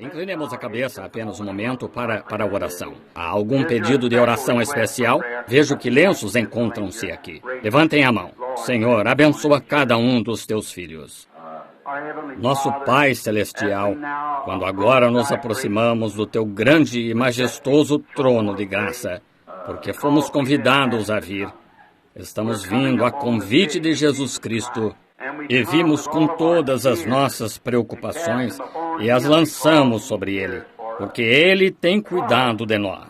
Inclinemos a cabeça apenas um momento para a oração. Há algum pedido de oração especial? Vejo que lenços encontram-se aqui. Levantem a mão. Senhor, abençoa cada um dos teus filhos. Nosso Pai Celestial, quando agora nos aproximamos do teu grande e majestoso trono de graça, porque fomos convidados a vir, estamos vindo a convite de Jesus Cristo e vimos com todas as nossas preocupações e as lançamos sobre Ele, porque Ele tem cuidado de nós.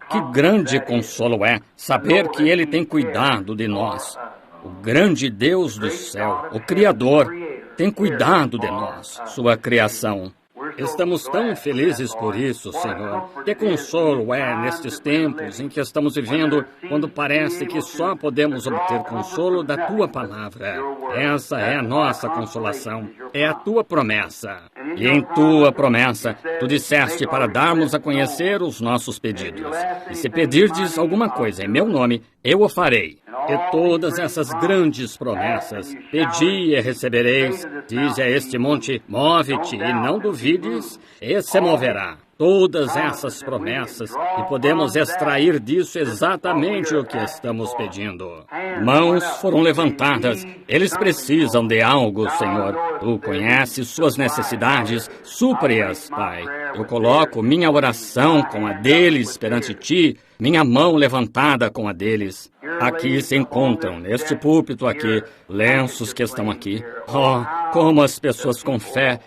Que grande consolo é saber que Ele tem cuidado de nós. O grande Deus do céu, o Criador, tem cuidado de nós, sua criação. Estamos tão felizes por isso, Senhor. Que consolo é nestes tempos em que estamos vivendo, quando parece que só podemos obter consolo da Tua palavra. Essa é a nossa consolação, é a Tua promessa. E em Tua promessa, Tu disseste para darmos a conhecer os nossos pedidos. E se pedirdes alguma coisa em meu nome, eu o farei. E todas essas grandes promessas, pedi e recebereis, diz a este monte, move-te e não duvides, e se moverá. Todas essas promessas, e podemos extrair disso exatamente o que estamos pedindo. Mãos foram levantadas, eles precisam de algo, Senhor. Tu conheces suas necessidades, supre-as, Pai. Eu coloco minha oração com a deles perante Ti, minha mão levantada com a deles. Aqui se encontram, neste púlpito aqui, lenços que estão aqui. Oh, como as pessoas com fé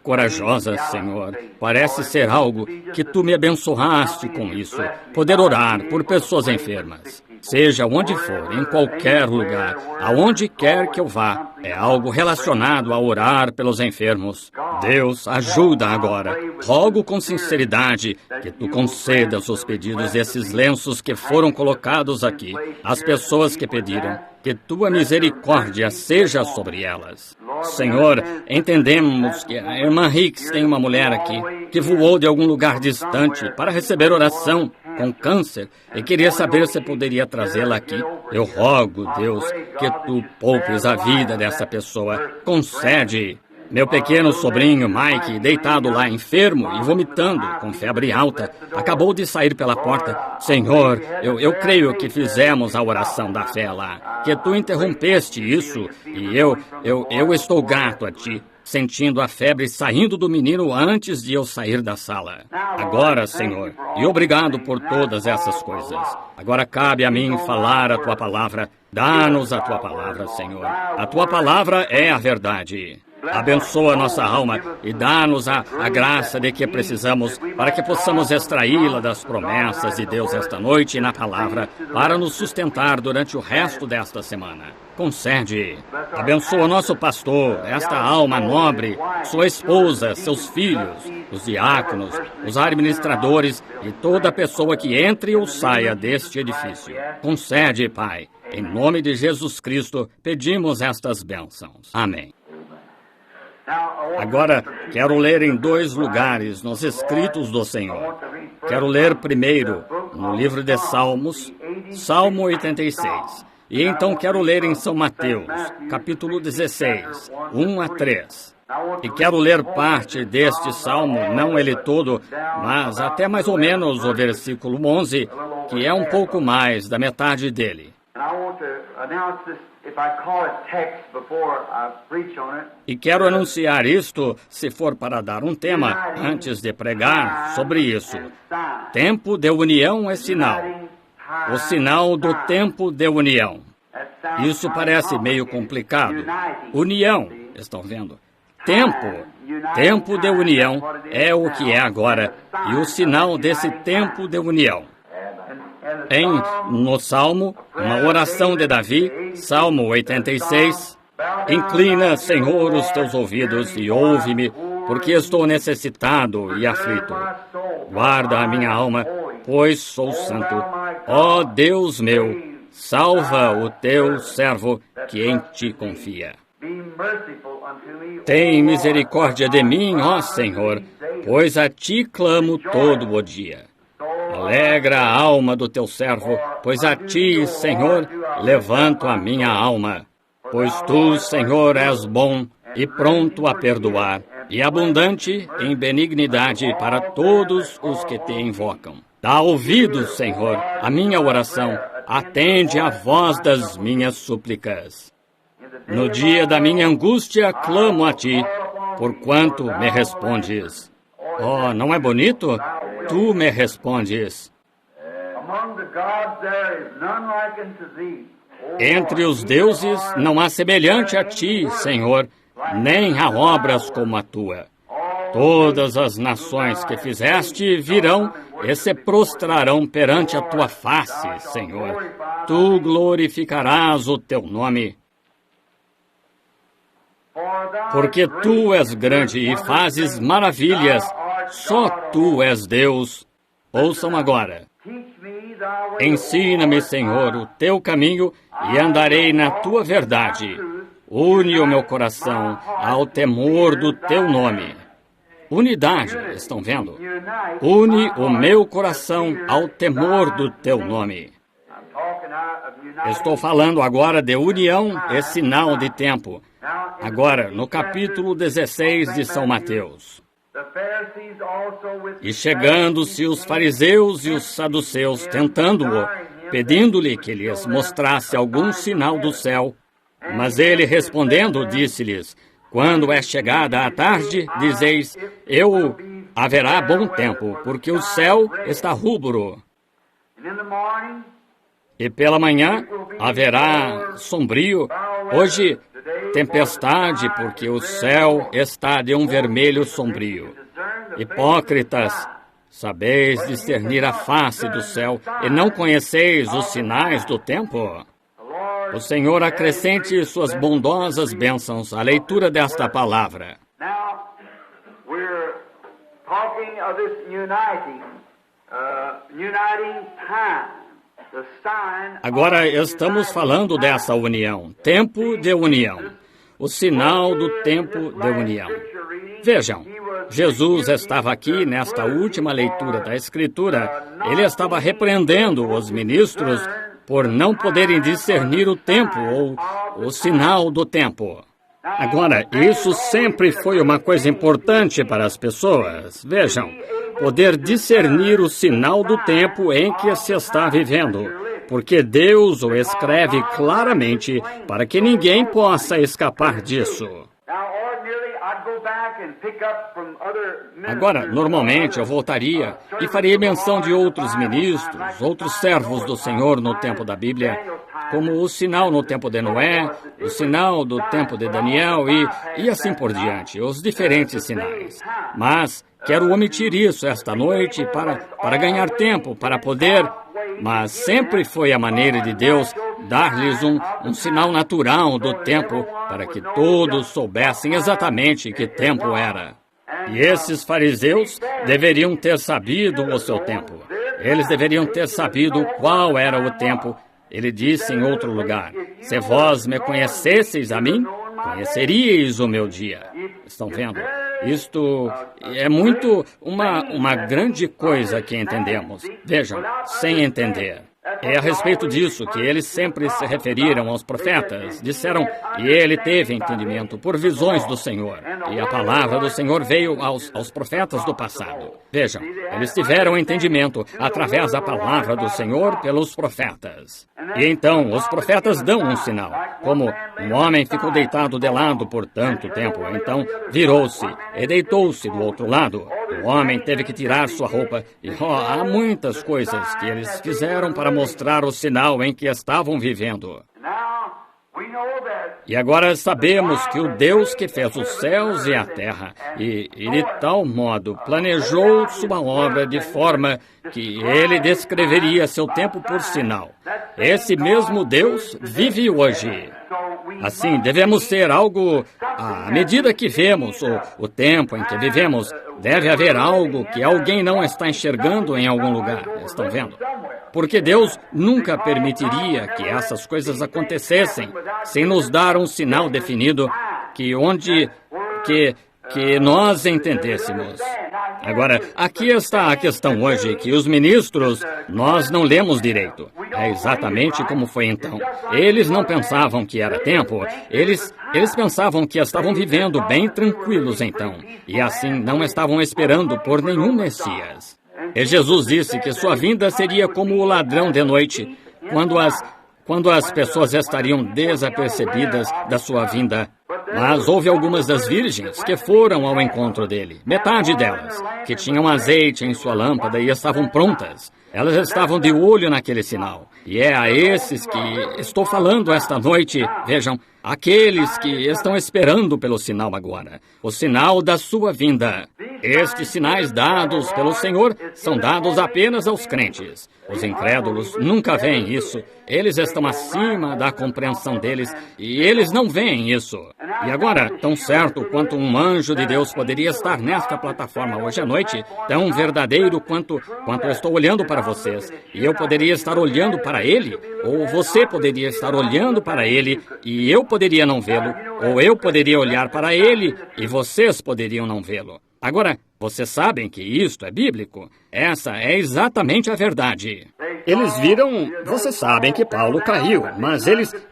corajosa, Senhor. Parece ser algo que Tu me abençoaste com isso. Poder orar por pessoas enfermas. Seja onde for, em qualquer lugar, aonde quer que eu vá, é algo relacionado a orar pelos enfermos. Deus, ajuda agora. Rogo com sinceridade que Tu concedas os pedidos desses lenços que foram colocados aqui, às pessoas que pediram, que Tua misericórdia seja sobre elas. Senhor, entendemos que a irmã Hicks tem uma mulher aqui que voou de algum lugar distante para receber oração com câncer e queria saber se poderia trazê-la aqui. Eu rogo, Deus, que Tu poupes a vida dessa pessoa. Concede. Meu pequeno sobrinho, Mike, deitado lá enfermo e vomitando, com febre alta, acabou de sair pela porta. Senhor, eu creio que fizemos a oração da fé lá, que Tu interrompeste isso, e eu estou grato a Ti, sentindo a febre saindo do menino antes de eu sair da sala. Agora, Senhor, e obrigado por todas essas coisas. Agora cabe a mim falar a Tua palavra. Dá-nos a Tua palavra, Senhor. A Tua palavra é a verdade. Abençoa nossa alma e dá-nos a graça de que precisamos para que possamos extraí-la das promessas de Deus esta noite na palavra para nos sustentar durante o resto desta semana. Concede. Abençoa nosso pastor, esta alma nobre, sua esposa, seus filhos, os diáconos, os administradores e toda pessoa que entre ou saia deste edifício. Concede, Pai. Em nome de Jesus Cristo, pedimos estas bênçãos. Amém. Agora, quero ler em 2 lugares nos escritos do Senhor. Quero ler primeiro no livro de Salmos, Salmo 86. E então quero ler em São Mateus, capítulo 16, 1 a 3. E quero ler parte deste salmo, não ele todo, mas até mais ou menos o versículo 11, que é um pouco mais da metade dele. E quero anunciar isto, se for para dar um tema, antes de pregar sobre isso. Tempo de união é sinal. O sinal do tempo de união. Isso parece meio complicado. União, estão vendo? Tempo de união é o que é agora, e o sinal desse tempo de união. No Salmo, uma oração de Davi, Salmo 86, inclina, Senhor, os teus ouvidos e ouve-me, porque estou necessitado e aflito. Guarda a minha alma, pois sou santo. Ó Deus meu, salva o teu servo que em Ti confia. Tem misericórdia de mim, ó Senhor, pois a Ti clamo todo o dia. Alegra a alma do teu servo, pois a Ti, Senhor, levanto a minha alma. Pois Tu, Senhor, és bom e pronto a perdoar, e abundante em benignidade para todos os que te invocam. Dá ouvidos, Senhor, à minha oração. Atende à voz das minhas súplicas. No dia da minha angústia, clamo a ti, porquanto me respondes. Oh, não é bonito? Tu me respondes. Entre os deuses não há semelhante a ti, Senhor, nem há obras como a tua. Todas as nações que fizeste virão e se prostrarão perante a tua face, Senhor. Tu glorificarás o teu nome. Porque tu és grande e fazes maravilhas. Só tu és Deus. Ouçam agora. Ensina-me, Senhor, o teu caminho e andarei na tua verdade. Une o meu coração ao temor do teu nome. Unidade, estão vendo? Une o meu coração ao temor do teu nome. Estou falando agora de união e sinal de tempo. Agora, no capítulo 16 de São Mateus. E chegando-se os fariseus e os saduceus, tentando-o, pedindo-lhe que lhes mostrasse algum sinal do céu. Mas ele, respondendo, disse-lhes: quando é chegada a tarde, dizeis, haverá bom tempo, porque o céu está rubro. E pela manhã haverá sombrio. Hoje, tempestade, porque o céu está de um vermelho sombrio. Hipócritas, sabeis discernir a face do céu e não conheceis os sinais do tempo? O Senhor acrescente suas bondosas bênçãos à leitura desta palavra. Agora estamos falando dessa união, tempo de união, o sinal do tempo de união. Vejam, Jesus estava aqui nesta última leitura da Escritura, ele estava repreendendo os ministros por não poderem discernir o tempo ou o sinal do tempo. Agora, isso sempre foi uma coisa importante para as pessoas. Vejam, poder discernir o sinal do tempo em que se está vivendo, porque Deus o escreve claramente para que ninguém possa escapar disso. Agora, normalmente eu voltaria e faria menção de outros ministros, outros servos do Senhor no tempo da Bíblia, como o sinal no tempo de Noé, o sinal do tempo de Daniel e assim por diante, os diferentes sinais. Mas quero omitir isso esta noite para ganhar tempo, para poder... Mas sempre foi a maneira de Deus dar-lhes um sinal natural do tempo para que todos soubessem exatamente que tempo era. E esses fariseus deveriam ter sabido o seu tempo. Eles deveriam ter sabido qual era o tempo. Ele disse em outro lugar, se vós me conhecesseis a mim, conheceríeis o meu dia. Estão vendo? Isto é muito uma grande coisa que entendemos. Vejam, sem entender. É a respeito disso que eles sempre se referiram aos profetas. Disseram, e ele teve entendimento por visões do Senhor. E a palavra do Senhor veio aos profetas do passado. Vejam, eles tiveram entendimento através da palavra do Senhor pelos profetas. E então, os profetas dão um sinal. Como um homem ficou deitado de lado por tanto tempo, então virou-se e deitou-se do outro lado. O homem teve que tirar sua roupa. E há muitas coisas que eles fizeram para mostrar o sinal em que estavam vivendo. E agora sabemos que o Deus que fez os céus e a terra, e de tal modo planejou sua obra de forma que ele descreveria seu tempo por sinal. Esse mesmo Deus vive hoje. Assim, devemos ser algo, à medida que vemos o tempo em que vivemos, deve haver algo que alguém não está enxergando em algum lugar. Estão vendo? Porque Deus nunca permitiria que essas coisas acontecessem sem nos dar um sinal definido que nós entendêssemos. Agora, aqui está a questão hoje, que os ministros, nós não lemos direito. É exatamente como foi então. Eles não pensavam que era tempo. Eles pensavam que estavam vivendo bem tranquilos então. E assim não estavam esperando por nenhum Messias. E Jesus disse que sua vinda seria como o ladrão de noite, quando as pessoas estariam desapercebidas da sua vinda. Mas houve algumas das virgens que foram ao encontro dele, metade delas, que tinham azeite em sua lâmpada e estavam prontas. Elas estavam de olho naquele sinal. E é a esses que estou falando esta noite. Vejam, aqueles que estão esperando pelo sinal agora. O sinal da sua vinda. Estes sinais dados pelo Senhor são dados apenas aos crentes. Os incrédulos nunca veem isso. Eles estão acima da compreensão deles e eles não veem isso. E agora, tão certo quanto um anjo de Deus poderia estar nesta plataforma hoje à noite, tão verdadeiro quanto eu estou olhando para vocês, e eu poderia estar olhando para ele, ou você poderia estar olhando para ele, e eu poderia não vê-lo, ou eu poderia olhar para ele, e vocês poderiam não vê-lo. Agora, vocês sabem que isto é bíblico. Essa é exatamente a verdade. Eles viram, vocês sabem que Paulo caiu, mas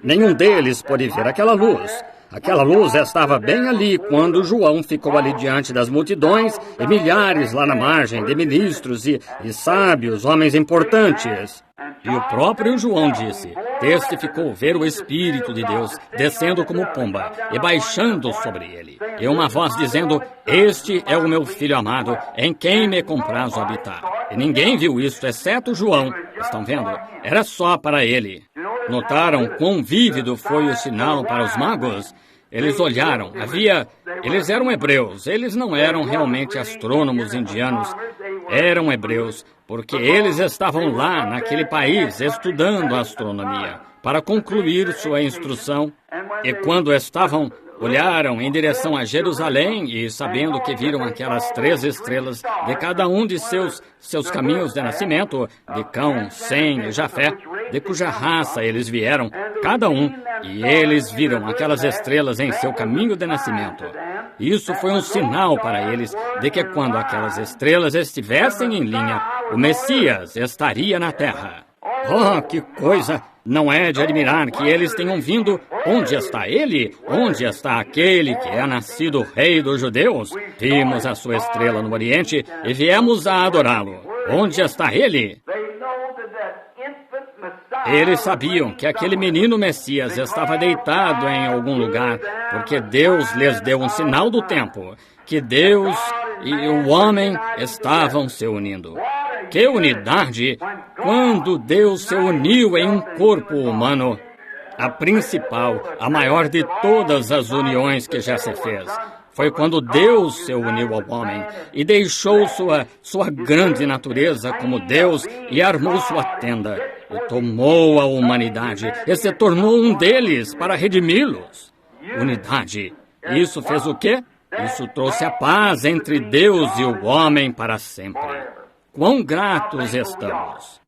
nenhum deles pôde ver aquela luz. Aquela luz estava bem ali quando João ficou ali diante das multidões e milhares lá na margem de ministros e sábios, homens importantes. E o próprio João disse, testificou ver o Espírito de Deus descendo como pomba e baixando sobre ele. E uma voz dizendo, este é o meu filho amado, em quem me comprazo habitar. E ninguém viu isso, exceto João. Estão vendo? Era só para ele. Notaram quão vívido foi o sinal para os magos? Eles olharam, eles eram hebreus, eles não eram realmente astrônomos indianos, eram hebreus, porque eles estavam lá naquele país estudando astronomia, para concluir sua instrução, e quando olharam em direção a Jerusalém e, sabendo que viram aquelas 3 estrelas de cada um de seus caminhos de nascimento, de Cão, Sem e Jafé, de cuja raça eles vieram, cada um, e eles viram aquelas estrelas em seu caminho de nascimento. Isso foi um sinal para eles de que quando aquelas estrelas estivessem em linha, o Messias estaria na terra. Oh, que coisa! Não é de admirar que eles tenham vindo. Onde está ele? Onde está aquele que é nascido rei dos judeus? Vimos a sua estrela no Oriente e viemos a adorá-lo. Onde está ele? Eles sabiam que aquele menino Messias estava deitado em algum lugar, porque Deus lhes deu um sinal do tempo, que Deus e o homem estavam se unindo. Que unidade! Quando Deus se uniu em um corpo humano, a principal, a maior de todas as uniões que já se fez, foi quando Deus se uniu ao homem e deixou sua grande natureza como Deus e armou sua tenda e tomou a humanidade e se tornou um deles para redimi-los. Unidade. Isso fez o quê? Isso trouxe a paz entre Deus e o homem para sempre. Quão gratos estamos!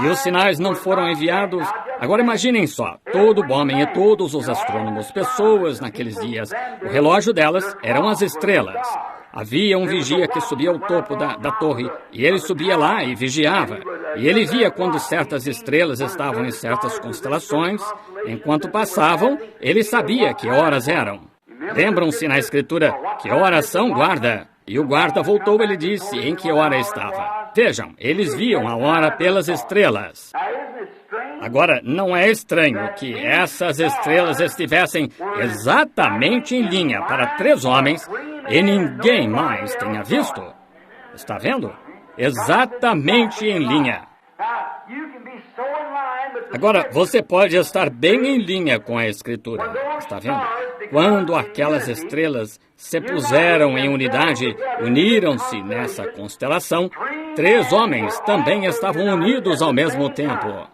E os sinais não foram enviados. Agora imaginem só, todo homem e todos os astrônomos, pessoas naqueles dias, o relógio delas eram as estrelas. Havia um vigia que subia ao topo da torre, e ele subia lá e vigiava. E ele via quando certas estrelas estavam em certas constelações. Enquanto passavam, ele sabia que horas eram. Lembram-se na Escritura, que horas são, guarda? E o guarda voltou, ele disse, em que hora estava. Vejam, eles viam a hora pelas estrelas. Agora, não é estranho que essas estrelas estivessem exatamente em linha para 3 homens e ninguém mais tenha visto. Está vendo? Exatamente em linha. Agora, você pode estar bem em linha com a Escritura. Está vendo? Quando aquelas estrelas se puseram em unidade, uniram-se nessa constelação, 3 homens também estavam unidos ao mesmo tempo.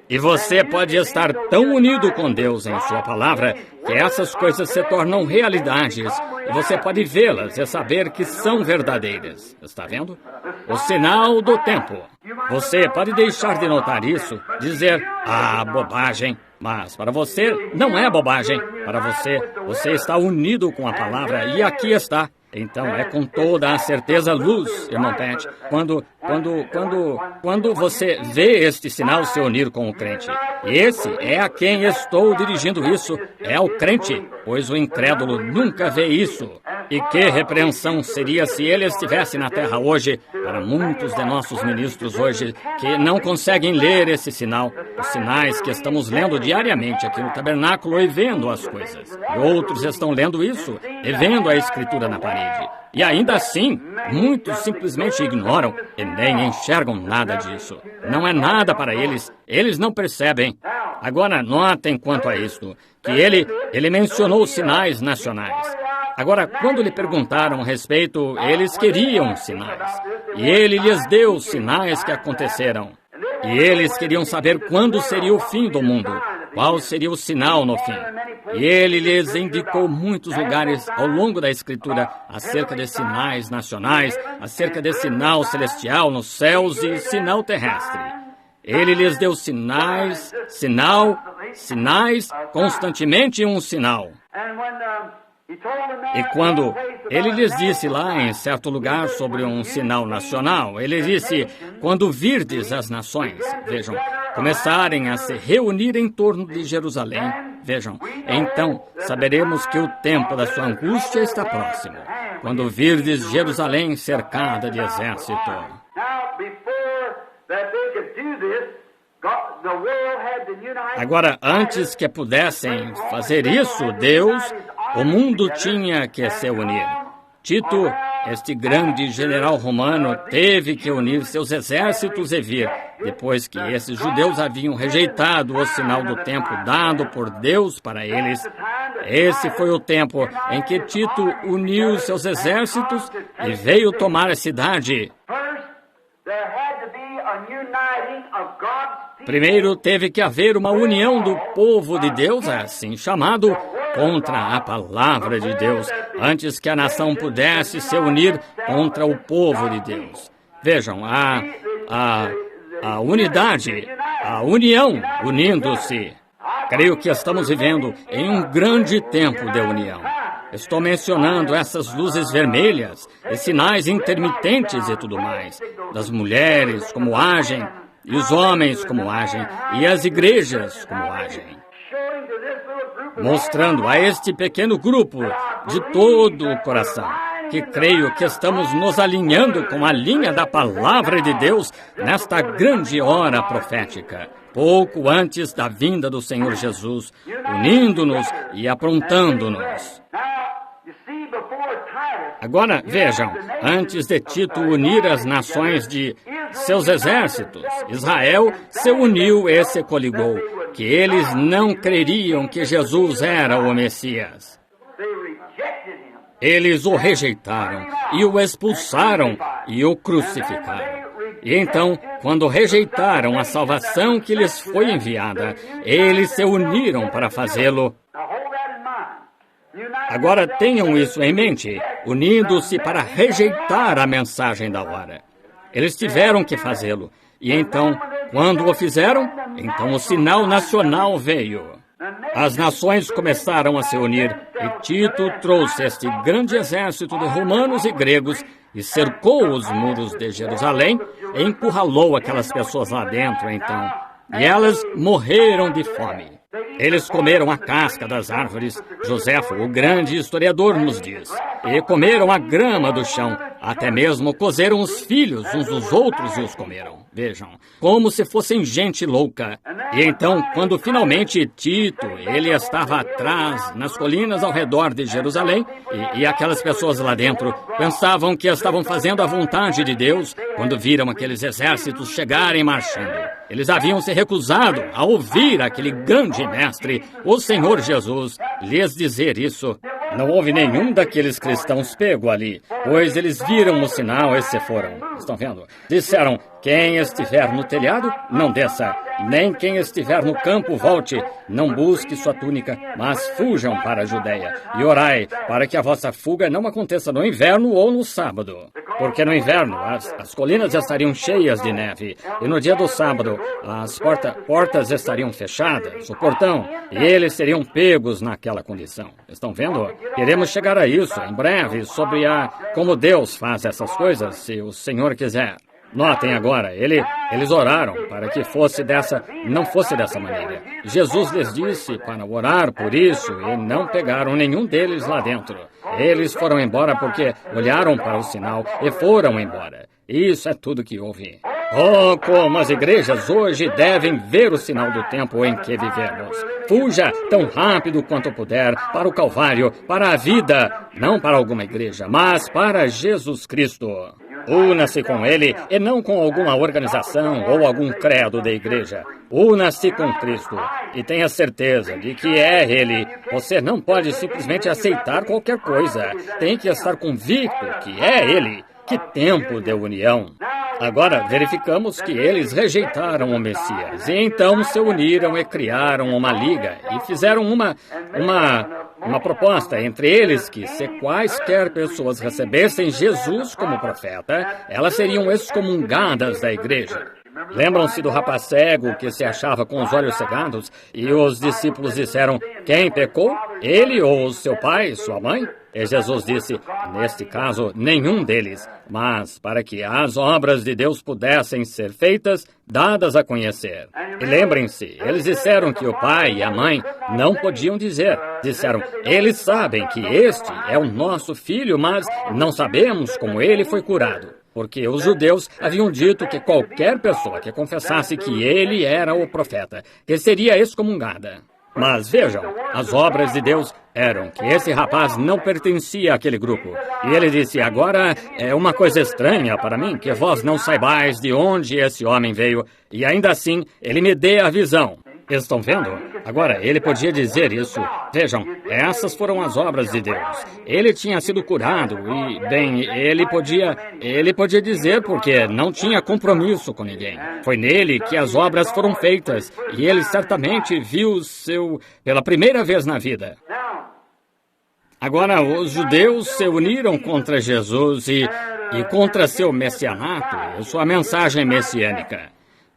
E você pode estar tão unido com Deus em sua palavra que essas coisas se tornam realidades e você pode vê-las e saber que são verdadeiras. Está vendo? O sinal do tempo. Você pode deixar de notar isso, dizer, bobagem. Mas para você, não é bobagem. Para você, você está unido com a palavra e aqui está. Então é com toda a certeza luz, irmão Pat, quando você vê este sinal se unir com o crente. Esse é a quem estou dirigindo isso, é ao crente, pois o incrédulo nunca vê isso. E que repreensão seria se ele estivesse na terra hoje, para muitos de nossos ministros hoje, que não conseguem ler esse sinal, os sinais que estamos lendo diariamente aqui no tabernáculo e vendo as coisas. E outros estão lendo isso e vendo a escritura na parede. E ainda assim, muitos simplesmente ignoram e nem enxergam nada disso. Não é nada para eles, eles não percebem. Agora, notem quanto a isto, que ele mencionou sinais nacionais. Agora, quando lhe perguntaram a respeito, eles queriam sinais. E ele lhes deu os sinais que aconteceram. E eles queriam saber quando seria o fim do mundo, qual seria o sinal no fim. E ele lhes indicou muitos lugares ao longo da Escritura acerca de sinais nacionais, acerca de sinal celestial nos céus e sinal terrestre. Ele lhes deu sinais, constantemente um sinal. E quando ele lhes disse lá em certo lugar sobre um sinal nacional, ele disse, quando virdes as nações, vejam, começarem a se reunir em torno de Jerusalém, vejam, então saberemos que o tempo da sua angústia está próximo, quando virdes Jerusalém cercada de exército. Agora, antes que pudessem fazer isso, o mundo tinha que se unir. Tito, este grande general romano, teve que unir seus exércitos e vir, depois que esses judeus haviam rejeitado o sinal do tempo dado por Deus para eles. Esse foi o tempo em que Tito uniu seus exércitos e veio tomar a cidade. Primeiro teve que haver uma união do povo de Deus, assim chamado, contra a palavra de Deus, antes que a nação pudesse se unir contra o povo de Deus. Vejam, a unidade, a união unindo-se. Creio que estamos vivendo em um grande tempo de união. Estou mencionando essas luzes vermelhas, e sinais intermitentes e tudo mais, das mulheres como agem, e os homens como agem, e as igrejas como agem. Mostrando a este pequeno grupo de todo o coração que creio que estamos nos alinhando com a linha da palavra de Deus nesta grande hora profética, pouco antes da vinda do Senhor Jesus, unindo-nos e aprontando-nos. Agora, vejam, antes de Tito unir as nações de seus exércitos, Israel se uniu e se coligou, que eles não creriam que Jesus era o Messias. Eles o rejeitaram e o expulsaram e o crucificaram. E então, quando rejeitaram a salvação que lhes foi enviada, eles se uniram para fazê-lo. Agora tenham isso em mente, unindo-se para rejeitar a mensagem da hora. Eles tiveram que fazê-lo. E então, quando o fizeram, então o sinal nacional veio. As nações começaram a se unir e Tito trouxe este grande exército de romanos e gregos e cercou os muros de Jerusalém e encurralou aquelas pessoas lá dentro, então. E elas morreram de fome. Eles comeram a casca das árvores, Joséfo, o grande historiador, nos diz, e comeram a grama do chão, até mesmo cozeram os filhos uns dos outros e os comeram. Vejam, como se fossem gente louca. E então, quando finalmente Tito, ele estava atrás, nas colinas ao redor de Jerusalém, e aquelas pessoas lá dentro pensavam que estavam fazendo a vontade de Deus, quando viram aqueles exércitos chegarem marchando. Eles haviam se recusado a ouvir aquele grande mestre, o Senhor Jesus, lhes dizer isso. Não houve nenhum daqueles cristãos pego ali, pois eles viram o sinal e se foram. Estão vendo? Disseram, Quem estiver no telhado, não desça. Nem quem estiver no campo, volte. Não busque sua túnica, mas fujam para a Judéia. E orai, para que a vossa fuga não aconteça no inverno ou no sábado. Porque no inverno, as colinas estariam cheias de neve. E no dia do sábado, as portas estariam fechadas, o portão. E eles seriam pegos naquela condição. Estão vendo? Queremos chegar a isso em breve, sobre como Deus faz essas coisas, se o Senhor quiser. Notem agora, eles oraram para que não fosse dessa maneira. Jesus lhes disse para orar por isso e não pegaram nenhum deles lá dentro. Eles foram embora porque olharam para o sinal e foram embora. Isso é tudo que houve. Oh, como as igrejas hoje devem ver o sinal do tempo em que vivemos. Fuja tão rápido quanto puder para o Calvário, para a vida, não para alguma igreja, mas para Jesus Cristo. Una-se com Ele e não com alguma organização ou algum credo da igreja. Una-se com Cristo e tenha certeza de que é Ele. Você não pode simplesmente aceitar qualquer coisa. Tem que estar convicto que é Ele. Que tempo de união! Agora verificamos que eles rejeitaram o Messias e então se uniram e criaram uma liga e fizeram uma proposta entre eles que se quaisquer pessoas recebessem Jesus como profeta, elas seriam excomungadas da igreja. Lembram-se do rapaz cego que se achava com os olhos cegados e os discípulos disseram, quem pecou? Ele ou seu pai, sua mãe? E Jesus disse, neste caso, nenhum deles, mas para que as obras de Deus pudessem ser feitas, dadas a conhecer. E lembrem-se, eles disseram que o pai e a mãe não podiam dizer. Disseram, eles sabem que este é o nosso filho, mas não sabemos como ele foi curado. Porque os judeus haviam dito que qualquer pessoa que confessasse que ele era o profeta, que seria excomungada. Mas vejam, as obras de Deus eram que esse rapaz não pertencia àquele grupo. E ele disse, agora é uma coisa estranha para mim que vós não saibais de onde esse homem veio, e ainda assim ele me dê a visão. Estão vendo? Agora, ele podia dizer isso. Vejam, essas foram as obras de Deus. Ele tinha sido curado e, bem, ele podia dizer porque não tinha compromisso com ninguém. Foi nele que as obras foram feitas e ele certamente viu pela primeira vez na vida. Agora, os judeus se uniram contra Jesus e contra seu messianato e sua mensagem messiânica.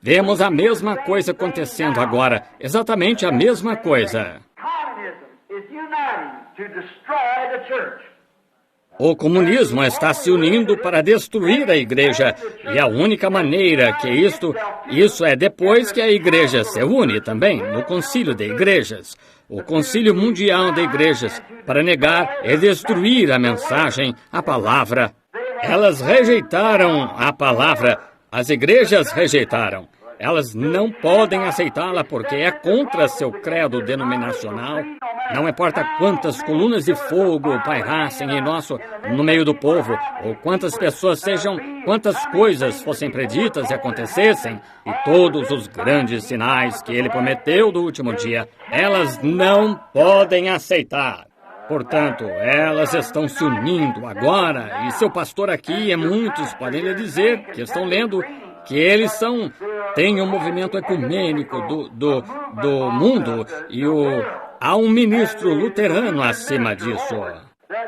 Vemos a mesma coisa acontecendo agora, exatamente a mesma coisa. O comunismo está se unindo para destruir a igreja, e a única maneira que isso é depois que a igreja se une também no concílio de igrejas, o concílio mundial de igrejas, para negar e destruir a mensagem, a palavra. Elas rejeitaram a palavra, as igrejas rejeitaram. Elas não podem aceitá-la porque é contra seu credo denominacional. Não importa quantas colunas de fogo pairassem no meio do povo, ou quantas pessoas quantas coisas fossem preditas e acontecessem, e todos os grandes sinais que ele prometeu do último dia, elas não podem aceitar. Portanto, elas estão se unindo agora, e seu pastor aqui e muitos podem lhe dizer que estão lendo que eles têm um movimento ecumênico do mundo e há um ministro luterano acima disso.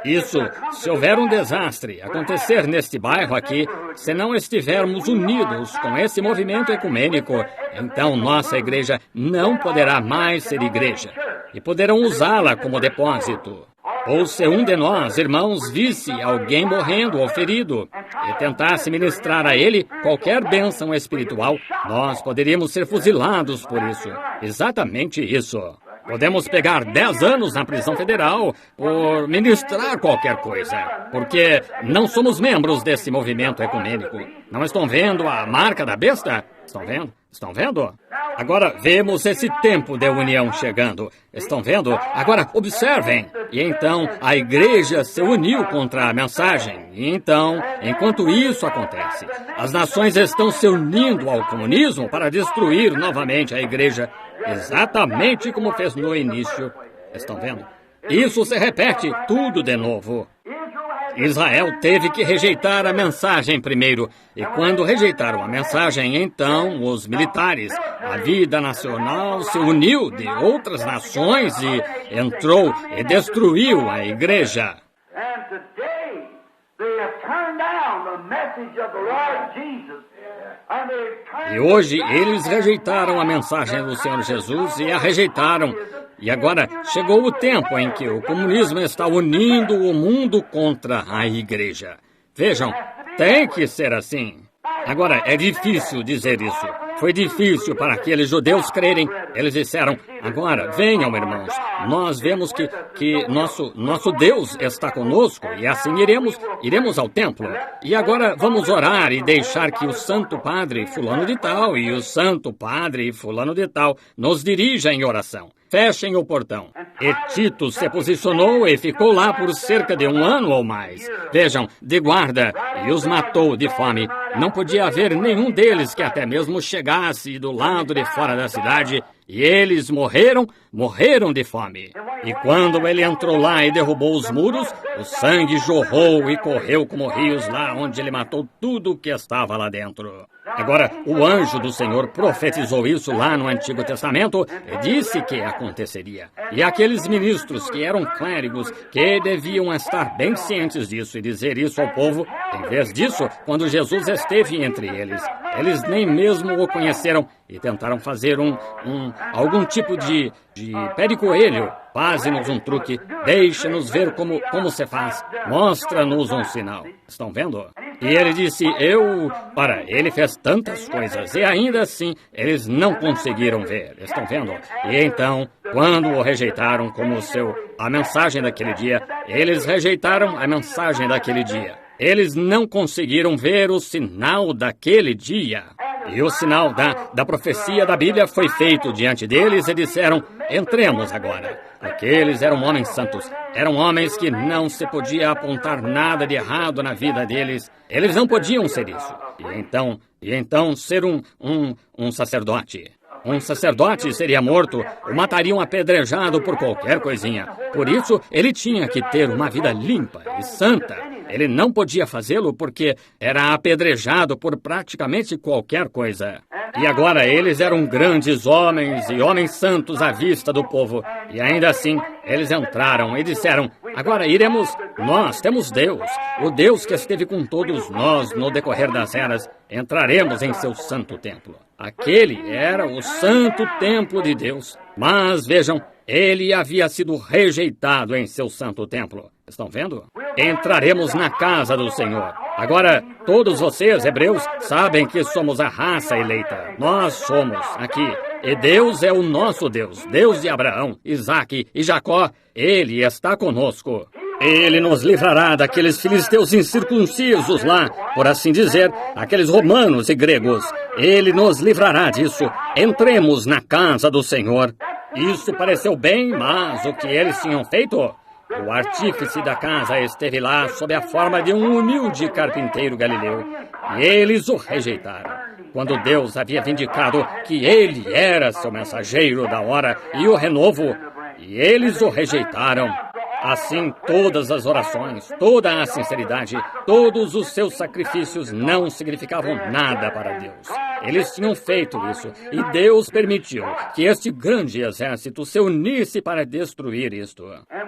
Isso, se houver um desastre acontecer neste bairro aqui, se não estivermos unidos com esse movimento ecumênico, então nossa igreja não poderá mais ser igreja e poderão usá-la como depósito. Ou se um de nós, irmãos, visse alguém morrendo ou ferido e tentasse ministrar a ele qualquer bênção espiritual, nós poderíamos ser fuzilados por isso. Exatamente isso. Podemos pegar 10 anos na prisão federal por ministrar qualquer coisa, porque não somos membros desse movimento ecumênico. Não estão vendo a marca da besta? Estão vendo? Estão vendo? Agora vemos esse tempo de união chegando. Estão vendo? Agora observem. E então a igreja se uniu contra a mensagem. E então, enquanto isso acontece, as nações estão se unindo ao comunismo para destruir novamente a igreja, exatamente como fez no início. Estão vendo? Isso se repete tudo de novo. Israel teve que rejeitar a mensagem primeiro. E quando rejeitaram a mensagem, então os militares, a vida nacional se uniu de outras nações e entrou e destruiu a igreja. E hoje eles rejeitaram a mensagem do Senhor Jesus e a rejeitaram. E agora chegou o tempo em que o comunismo está unindo o mundo contra a igreja. Vejam, tem que ser assim. Agora, é difícil dizer isso. Foi difícil para aqueles judeus crerem. Eles disseram, agora, venham, irmãos. Nós vemos que nosso Deus está conosco e assim iremos ao templo. E agora vamos orar e deixar que o Santo Padre fulano de tal e o Santo Padre fulano de tal nos dirijam em oração. Fechem o portão. E Tito se posicionou e ficou lá por cerca de 1 ano ou mais. Vejam, de guarda, e os matou de fome. Não podia haver nenhum deles que até mesmo chegasse do lado de fora da cidade. E eles morreram de fome. E quando ele entrou lá e derrubou os muros, o sangue jorrou e correu como rios lá onde ele matou tudo o que estava lá dentro. Agora, o anjo do Senhor profetizou isso lá no Antigo Testamento e disse que aconteceria. E aqueles ministros que eram clérigos, que deviam estar bem cientes disso e dizer isso ao povo, em vez disso, quando Jesus esteve entre eles, eles nem mesmo o conheceram e tentaram fazer algum tipo de pé de coelho. Faze-nos um truque, deixa-nos ver como se faz, mostra-nos um sinal. Estão vendo? E ele disse, ele fez tantas coisas e ainda assim eles não conseguiram ver. Estão vendo? E então, quando o rejeitaram como a mensagem daquele dia, eles rejeitaram a mensagem daquele dia. Eles não conseguiram ver o sinal daquele dia. E o sinal da profecia da Bíblia foi feito diante deles e disseram, entremos agora. Aqueles eram homens santos. Eram homens que não se podia apontar nada de errado na vida deles. Eles não podiam ser isso. E então ser um sacerdote. Um sacerdote seria morto, o matariam apedrejado por qualquer coisinha. Por isso, ele tinha que ter uma vida limpa e santa. Ele não podia fazê-lo porque era apedrejado por praticamente qualquer coisa. E agora eles eram grandes homens e homens santos à vista do povo. E ainda assim, eles entraram e disseram, agora iremos, nós temos Deus, o Deus que esteve com todos nós no decorrer das eras, entraremos em seu santo templo. Aquele era o santo templo de Deus. Mas vejam, ele havia sido rejeitado em seu santo templo. Estão vendo? Entraremos na casa do Senhor. Agora, todos vocês, hebreus, sabem que somos a raça eleita. Nós somos aqui. E Deus é o nosso Deus. Deus de Abraão, Isaque e Jacó. Ele está conosco. Ele nos livrará daqueles filisteus incircuncisos lá, por assim dizer, aqueles romanos e gregos. Ele nos livrará disso. Entremos na casa do Senhor. Isso pareceu bem, mas o que eles tinham feito? O artífice da casa esteve lá sob a forma de um humilde carpinteiro galileu, e eles o rejeitaram. Quando Deus havia vindicado que ele era seu mensageiro da hora e o renovo, e eles o rejeitaram. Assim, todas as orações, toda a sinceridade, todos os seus sacrifícios não significavam nada para Deus. Eles tinham feito isso, e Deus permitiu que este grande exército se unisse para destruir isto.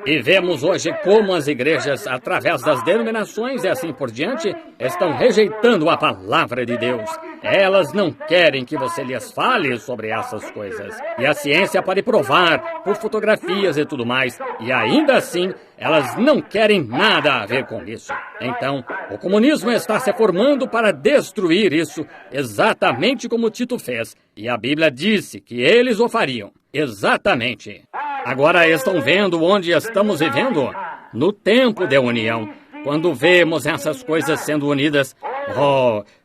E vemos hoje como as igrejas, através das denominações e assim por diante, estão rejeitando a palavra de Deus. Elas não querem que você lhes fale sobre essas coisas. E a ciência pode provar, por fotografias e tudo mais, e ainda assim, elas não querem nada a ver com isso. Então, o comunismo está se formando para destruir isso, exatamente como Tito fez. E a Bíblia disse que eles o fariam. Exatamente. Agora estão vendo onde estamos vivendo? No tempo de união. Quando vemos essas coisas sendo unidas,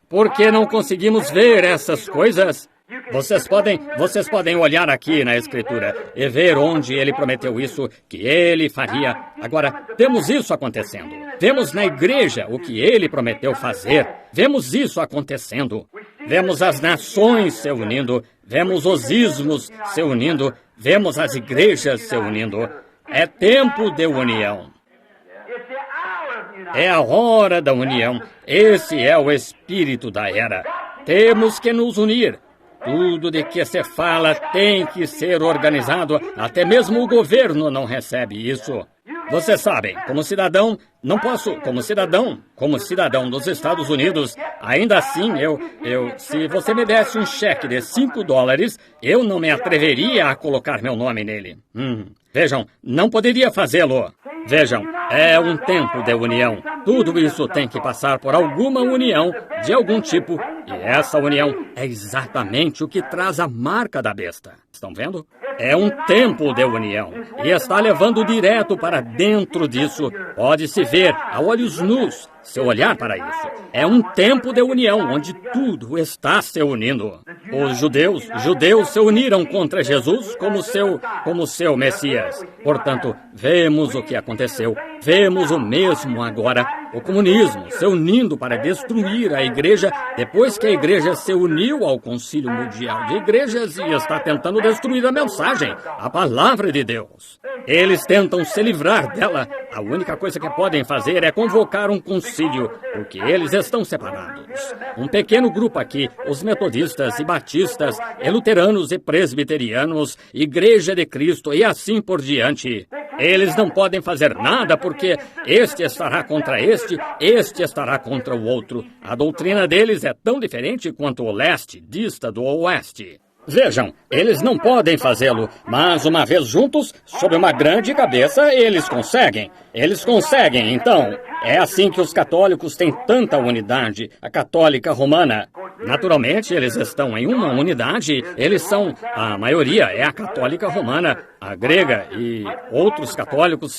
por que não conseguimos ver essas coisas? Vocês podem olhar aqui na Escritura e ver onde ele prometeu isso, que ele faria. Agora, temos isso acontecendo. Vemos na igreja o que ele prometeu fazer. Vemos isso acontecendo. Vemos as nações se unindo. Vemos os ismos se unindo. Vemos as igrejas se unindo. É tempo de união. É a hora da união. Esse é o espírito da era. Temos que nos unir. Tudo de que se fala tem que ser organizado. Até mesmo o governo não recebe isso. Vocês sabem, como cidadão, não posso, como cidadão dos Estados Unidos, ainda assim, se você me desse um cheque de $5, eu não me atreveria a colocar meu nome nele. Vejam, não poderia fazê-lo. Vejam, é um tempo de união. Tudo isso tem que passar por alguma união de algum tipo. E essa união é exatamente o que traz a marca da besta. Estão vendo? É um tempo de união. E está levando direto para dentro disso. Pode-se ver a olhos nus, se olhar para isso. É um tempo de união, onde tudo está se unindo. Os judeus se uniram contra Jesus como seu Messias. Portanto, vemos o que aconteceu. Vemos o mesmo agora. O comunismo se unindo para destruir a igreja, depois que a igreja se uniu ao Concílio Mundial de Igrejas e está tentando destruir a mensagem, a palavra de Deus. Eles tentam se livrar dela. A única coisa que podem fazer é convocar um concílio, porque eles estão separados. Um pequeno grupo aqui, os metodistas e batistas, e luteranos e presbiterianos, Igreja de Cristo e assim por diante. Eles não podem fazer nada porque este estará contra este estará contra o outro. A doutrina deles é tão diferente quanto o leste dista do oeste. Vejam, eles não podem fazê-lo, mas uma vez juntos, sob uma grande cabeça, eles conseguem. Eles conseguem, então. É assim que os católicos têm tanta unidade, a católica romana. Naturalmente, eles estão em uma unidade, a maioria é a católica romana, a grega e outros católicos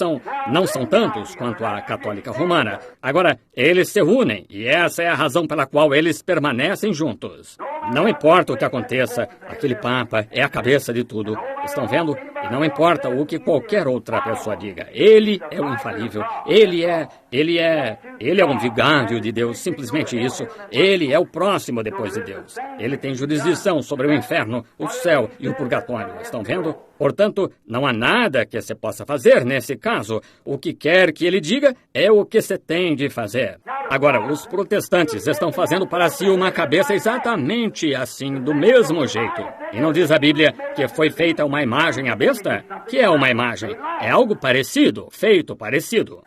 não são tantos quanto a católica romana. Agora, eles se unem e essa é a razão pela qual eles permanecem juntos. Não importa o que aconteça, aquele Papa é a cabeça de tudo. Estão vendo? E não importa o que qualquer outra pessoa diga. Ele é o infalível. Ele é um vigário de Deus, simplesmente isso. Ele é o próximo depois de Deus. Ele tem jurisdição sobre o inferno, o céu e o purgatório. Estão vendo? Portanto, não há nada que se possa fazer nesse caso. O que quer que ele diga é o que se tem de fazer. Agora, os protestantes estão fazendo para si uma cabeça exatamente assim, do mesmo jeito. E não diz a Bíblia que foi feita uma imagem à besta? Que é uma imagem? É algo parecido, feito parecido.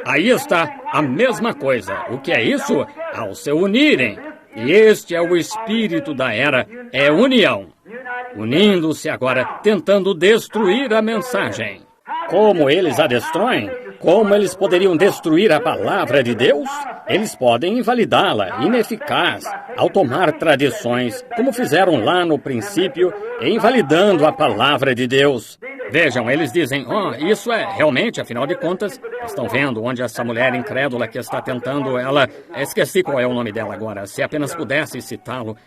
Aí está a mesma coisa. O que é isso? Ao se unirem. E este é o espírito da era, é união. Unindo-se agora, tentando destruir a mensagem. Como eles a destroem? Como eles poderiam destruir a palavra de Deus? Eles podem invalidá-la, ineficaz, ao tomar tradições, como fizeram lá no princípio, invalidando a palavra de Deus. Vejam, eles dizem, isso é realmente, afinal de contas, estão vendo onde essa mulher incrédula que está tentando, esqueci qual é o nome dela agora, se apenas pudesse citá-lo,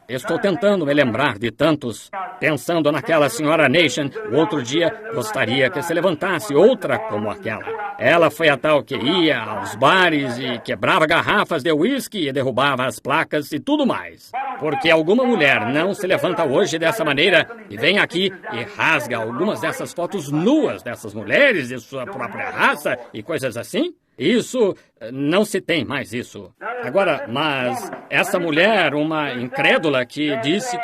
estou tentando me lembrar de tantos, pensando naquela senhora Nation, o outro dia gostaria que se levantasse outra como aquela. Ela foi a tal que ia aos bares e quebrava garrafas de uísque e derrubava as placas e tudo mais. Porque alguma mulher não se levanta hoje dessa maneira e vem aqui e rasga algumas dessas fotos nuas dessas mulheres de sua própria raça e coisas assim? Isso, não se tem mais isso. Agora, mas essa mulher, uma incrédula que disse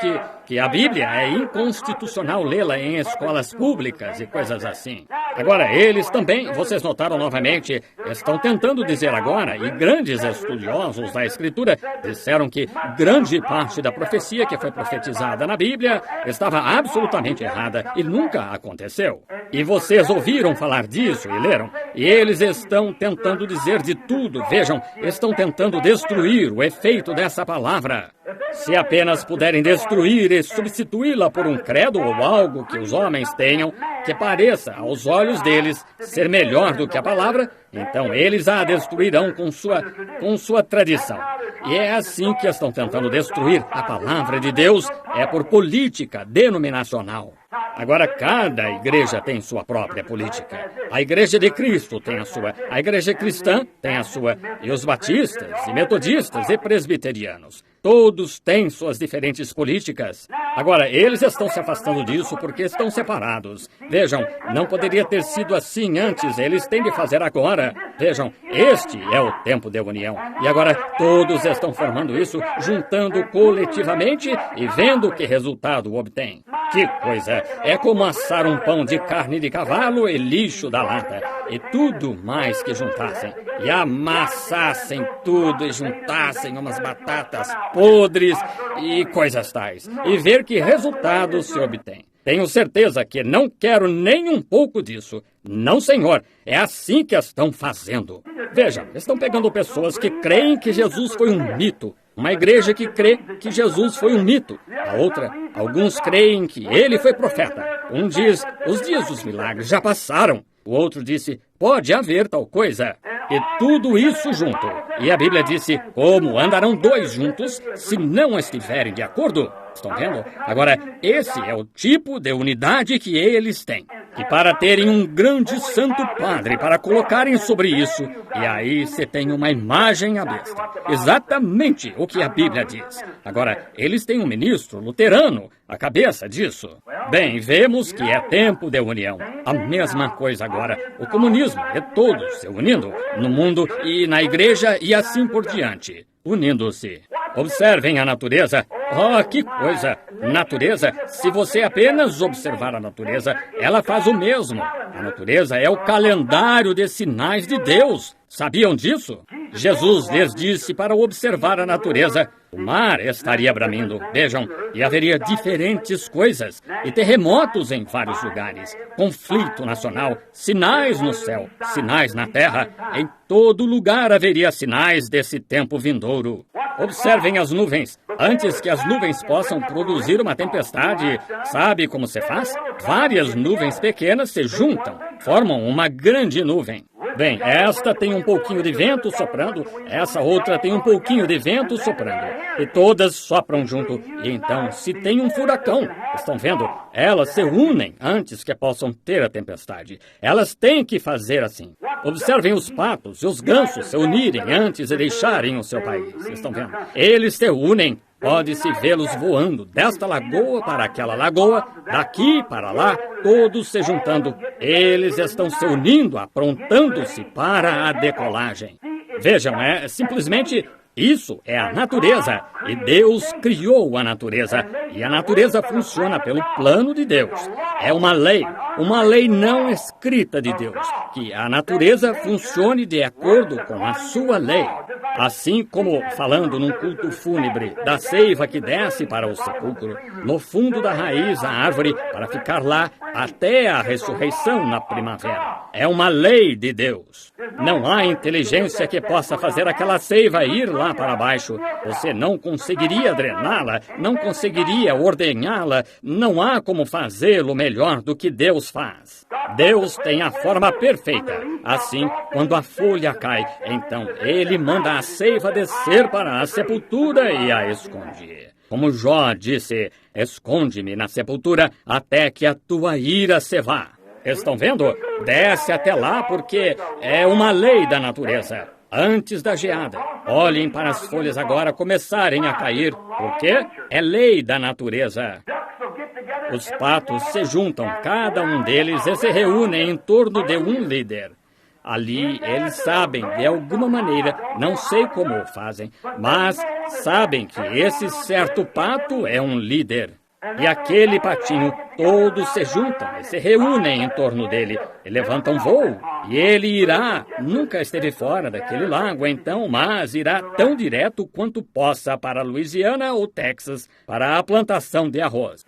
que a Bíblia é inconstitucional lê-la em escolas públicas e coisas assim. Agora, eles também, vocês notaram novamente, estão tentando dizer agora, e grandes estudiosos da Escritura disseram que grande parte da profecia que foi profetizada na Bíblia estava absolutamente errada e nunca aconteceu. E vocês ouviram falar disso e leram, e eles estão tentando dizer de tudo, vejam, estão tentando destruir o efeito dessa palavra. Se apenas puderem destruir e substituí-la por um credo ou algo que os homens tenham, que pareça aos olhos deles ser melhor do que a palavra, então eles a destruirão com sua tradição. E é assim que estão tentando destruir a palavra de Deus, é por política denominacional. Agora, cada igreja tem sua própria política. A Igreja de Cristo tem a sua, a Igreja Cristã tem a sua, e os batistas, e metodistas, e presbiterianos. Todos têm suas diferentes políticas. Agora, eles estão se afastando disso porque estão separados. Vejam, não poderia ter sido assim antes, eles têm de fazer agora. Vejam, este é o tempo de união. E agora todos estão formando isso, juntando coletivamente e vendo que resultado obtém. Que coisa! É como assar um pão de carne de cavalo e lixo da lata. E tudo mais que juntassem. E amassassem tudo e juntassem umas batatas podres e coisas tais. E ver que resultados se obtém. Tenho certeza que não quero nem um pouco disso. Não, senhor. É assim que estão fazendo. Vejam, estão pegando pessoas que creem que Jesus foi um mito. Uma igreja que crê que Jesus foi um mito. A outra, alguns creem que ele foi profeta. Um diz, os dias dos milagres já passaram. O outro disse, pode haver tal coisa. E tudo isso junto. E a Bíblia disse, como andarão dois juntos se não estiverem de acordo? Estão vendo? Agora, esse é o tipo de unidade que eles têm. E para terem um grande santo padre para colocarem sobre isso, e aí você tem uma imagem à besta. Exatamente o que a Bíblia diz. Agora, eles têm um ministro luterano à cabeça disso. Bem, vemos que é tempo de união. A mesma coisa agora. O comunismo é todos se unindo no mundo e na igreja e assim por diante. Unindo-se. Observem a natureza. Oh, que coisa! Natureza, se você apenas observar a natureza, ela faz o mesmo. A natureza é o calendário de sinais de Deus. Sabiam disso? Jesus lhes disse para observar a natureza. O mar estaria bramindo, vejam, e haveria diferentes coisas, e terremotos em vários lugares, conflito nacional, sinais no céu, sinais na terra, em todo lugar haveria sinais desse tempo vindouro. Observem as nuvens. Antes que as nuvens possam produzir uma tempestade, sabe como se faz? Várias nuvens pequenas se juntam, formam uma grande nuvem. Bem, esta tem um pouquinho de vento soprando, essa outra tem um pouquinho de vento soprando. E todas sopram junto. E então, se tem um furacão, estão vendo? Elas se unem antes que possam ter a tempestade. Elas têm que fazer assim. Observem os patos e os gansos se unirem antes de deixarem o seu país. Estão vendo? Eles se unem. Pode-se vê-los voando desta lagoa para aquela lagoa, daqui para lá, todos se juntando. Eles estão se unindo, aprontando-se para a decolagem. Vejam, é simplesmente isso é a natureza. E Deus criou a natureza. E a natureza funciona pelo plano de Deus. É uma lei não escrita de Deus, que a natureza funcione de acordo com a sua lei. Assim como, falando num culto fúnebre, da seiva que desce para o sepulcro, no fundo da raiz da árvore, para ficar lá até a ressurreição na primavera. É uma lei de Deus. Não há inteligência que possa fazer aquela seiva ir lá para baixo. Você não conseguiria drená-la, não conseguiria ordenhá-la, não há como fazê-lo melhor do que Deus faz. Deus tem a forma perfeita. Assim, quando a folha cai, então Ele manda a seiva descer para a sepultura e a esconde. Como Jó disse, esconde-me na sepultura até que a tua ira se vá. Estão vendo? Desce até lá porque é uma lei da natureza. Antes da geada, olhem para as folhas agora começarem a cair, porque é lei da natureza. Os patos se juntam, cada um deles, e se reúnem em torno de um líder. Ali, eles sabem, de alguma maneira, não sei como o fazem, mas sabem que esse certo pato é um líder. E aquele patinho, todos se juntam e se reúnem em torno dele, e levantam voo, e ele irá, nunca esteve fora daquele lago então, mas irá tão direto quanto possa para Louisiana ou Texas, para a plantação de arroz.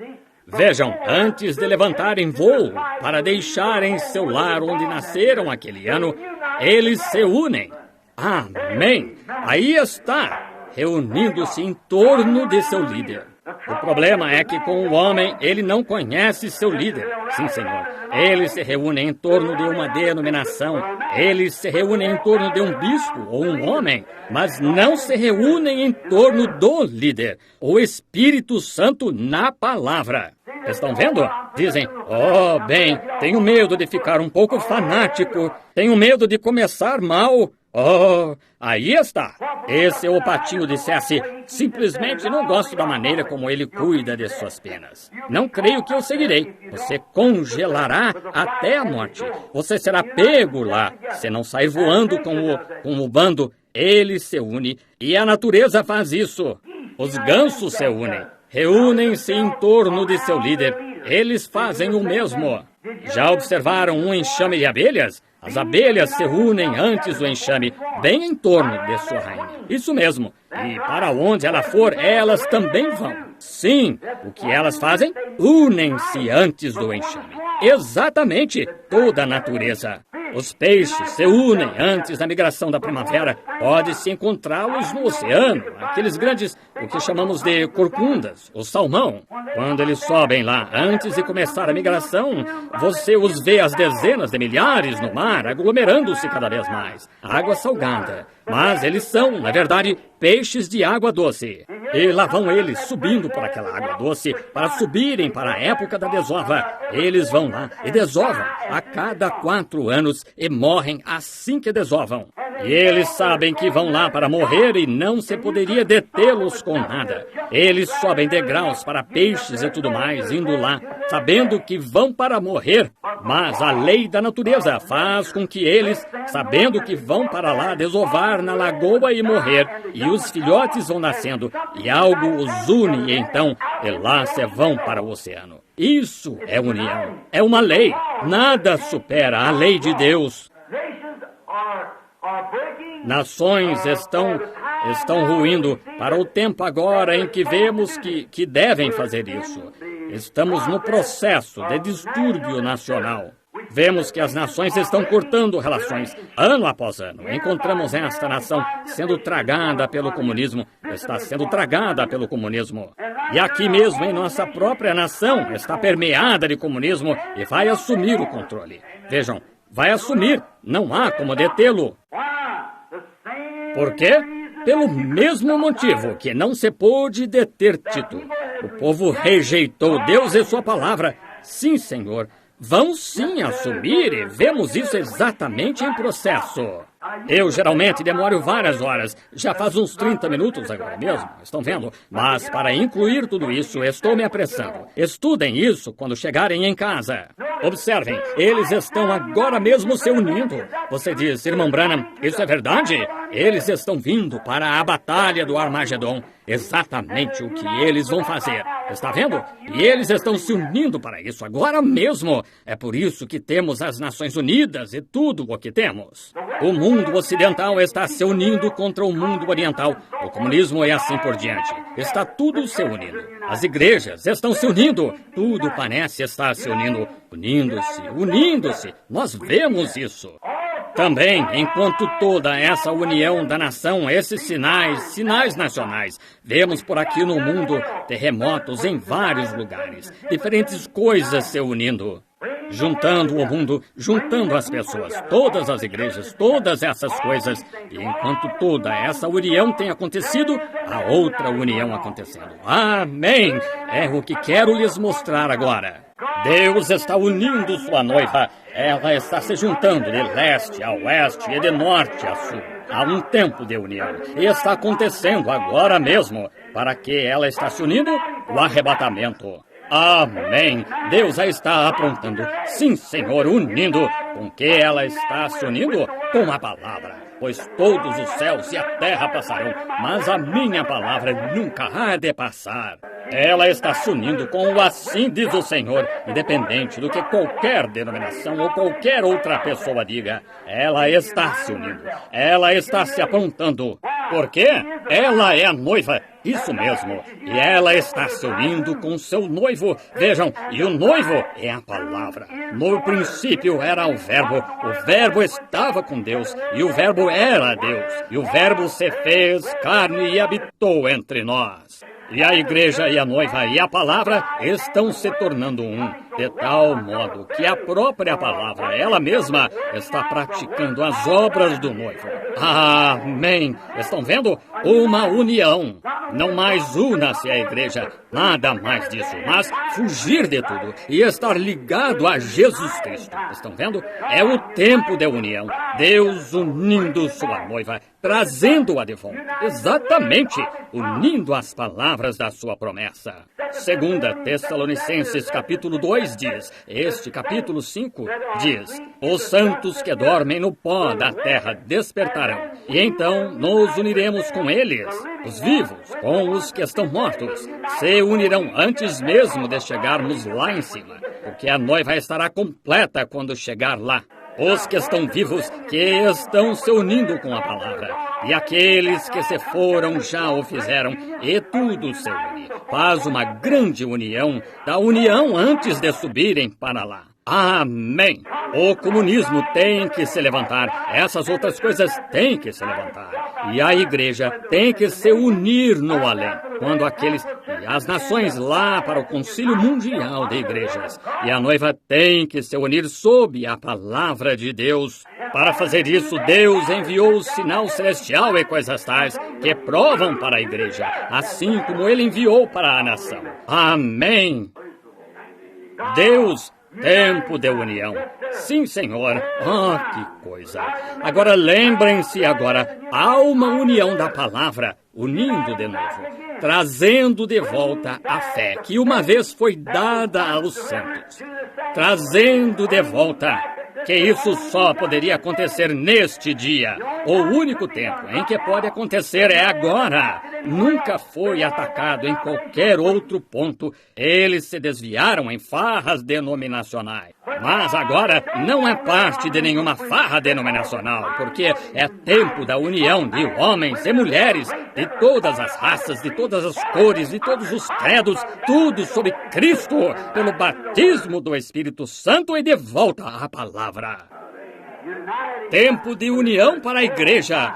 Vejam, antes de levantarem voo para deixarem seu lar onde nasceram aquele ano, eles se unem. Amém! Aí está, reunindo-se em torno de seu líder. O problema é que com o homem, ele não conhece seu líder. Sim, Senhor. Eles se reúnem em torno de uma denominação. Eles se reúnem em torno de um bispo ou um homem, mas não se reúnem em torno do líder, o Espírito Santo na palavra. Estão vendo? Dizem, oh, bem, tenho medo de ficar um pouco fanático, tenho medo de começar mal. Oh, aí está. Esse é o patinho dissesse, simplesmente não gosto da maneira como ele cuida de suas penas. Não creio que eu seguirei. Você congelará até a morte. Você será pego lá. Se não sair voando com o bando, ele se une. E a natureza faz isso. Os gansos se unem. Reúnem-se em torno de seu líder. Eles fazem o mesmo. Já observaram um enxame de abelhas? As abelhas se unem antes do enxame, bem em torno de sua rainha. Isso mesmo. E para onde ela for, elas também vão. Sim, o que elas fazem? Unem-se antes do enxame. Exatamente, toda a natureza. Os peixes se unem antes da migração da primavera. Pode-se encontrá-los no oceano, aqueles grandes, o que chamamos de corcundas, o salmão. Quando eles sobem lá, antes de começar a migração, você os vê às dezenas de milhares no mar, aglomerando-se cada vez mais. Água salgada. Mas eles são, na verdade, peixes de água doce. E lá vão eles subindo por aquela água doce para subirem para a época da desova. Eles vão lá e desovam a cada 4 anos e morrem assim que desovam. E eles sabem que vão lá para morrer e não se poderia detê-los com nada. Eles sobem degraus para peixes e tudo mais, indo lá, sabendo que vão para morrer. Mas a lei da natureza faz com que eles, sabendo que vão para lá desovar na lagoa e morrer, e os filhotes vão nascendo, e algo os une, e então, de lá se vão para o oceano. Isso é união. É uma lei. Nada supera a lei de Deus. Nações estão ruindo para o tempo agora em que vemos que devem fazer isso. Estamos no processo de distúrbio nacional. Vemos que as nações estão cortando relações, ano após ano. Encontramos esta nação sendo tragada pelo comunismo, está sendo tragada pelo comunismo. E aqui mesmo, em nossa própria nação, está permeada de comunismo e vai assumir o controle. Vejam, vai assumir, não há como detê-lo. Por quê? Pelo mesmo motivo que não se pôde deter Tito. O povo rejeitou Deus e sua palavra. Sim, Senhor, vão sim assumir e vemos isso exatamente em processo. Eu geralmente demoro várias horas, já faz uns 30 minutos agora mesmo, estão vendo? Mas para incluir tudo isso, estou me apressando. Estudem isso quando chegarem em casa. Observem, eles estão agora mesmo se unindo. Você diz, irmão Branham, isso é verdade? Eles estão vindo para a batalha do Armagedon. Exatamente o que eles vão fazer. Está vendo? E eles estão se unindo para isso agora mesmo. É por isso que temos as Nações Unidas e tudo o que temos. O mundo ocidental está se unindo contra o mundo oriental. O comunismo e assim por diante. Está tudo se unindo. As igrejas estão se unindo. Tudo parece estar se unindo. Unindo-se. Nós vemos isso. Também, enquanto toda essa união da nação, esses sinais nacionais, vemos por aqui no mundo terremotos em vários lugares, diferentes coisas se unindo, juntando o mundo, juntando as pessoas, todas as igrejas, todas essas coisas. E enquanto toda essa união tem acontecido, há outra união acontecendo. Amém! É o que quero lhes mostrar agora. Deus está unindo sua noiva. Ela está se juntando de leste a oeste e de norte a sul. Há um tempo de união. E está acontecendo agora mesmo. Para que ela está se unindo? O arrebatamento. Amém. Deus a está aprontando. Sim, Senhor, unindo. Com que ela está se unindo? Com a palavra. Pois todos os céus e a terra passarão, mas a minha palavra nunca há de passar. Ela está se unindo com o assim diz o Senhor, independente do que qualquer denominação ou qualquer outra pessoa diga. Ela está se unindo. Ela está se aprontando. Por quê? Ela é a noiva. Isso mesmo. E ela está se unindo com seu noivo. Vejam, e o noivo é a palavra. No princípio era o Verbo estava com Deus, e o Verbo era Deus. E o Verbo se fez carne e habitou entre nós. E a igreja e a noiva e a palavra estão se tornando um. de tal modo que a própria palavra, ela mesma, está praticando as obras do noivo. Amém! Estão vendo? Uma união. Não mais una-se a igreja, nada mais disso, mas fugir de tudo e estar ligado a Jesus Cristo. Estão vendo? É o tempo de união. Deus unindo sua noiva, trazendo-a de volta. Exatamente, unindo as palavras da sua promessa. 2 Tessalonicenses capítulo 2 diz, este capítulo 5 diz, os santos que dormem no pó da terra despertarão, e então nos uniremos com eles, os vivos, com os que estão mortos, se unirão antes mesmo de chegarmos lá em cima, porque a noiva estará completa quando chegar lá. Os que estão vivos, que estão se unindo com a palavra, e aqueles que se foram já o fizeram, e tudo se une. Faz uma grande união, da união antes de subirem para lá. Amém! O comunismo tem que se levantar, essas outras coisas têm que se levantar. E a igreja tem que se unir no além, quando aqueles e as nações lá para o Concílio Mundial de Igrejas. E a noiva tem que se unir sob a palavra de Deus. Para fazer isso, Deus enviou o sinal celestial e coisas tais que provam para a igreja, assim como Ele enviou para a nação. Amém! Deus, tempo de união. Sim, Senhor. Que coisa. Agora lembrem-se agora, há uma união da palavra, unindo de novo, trazendo de volta a fé que uma vez foi dada aos santos. Trazendo de volta. Que isso só poderia acontecer neste dia. O único tempo em que pode acontecer é agora. Nunca foi atacado em qualquer outro ponto. Eles se desviaram em farras denominacionais. Mas agora não é parte de nenhuma farra denominacional, porque é tempo da união de homens e mulheres, de todas as raças, de todas as cores, de todos os credos, tudo sob Cristo, pelo batismo do Espírito Santo e de volta à palavra. Tempo de união para a igreja.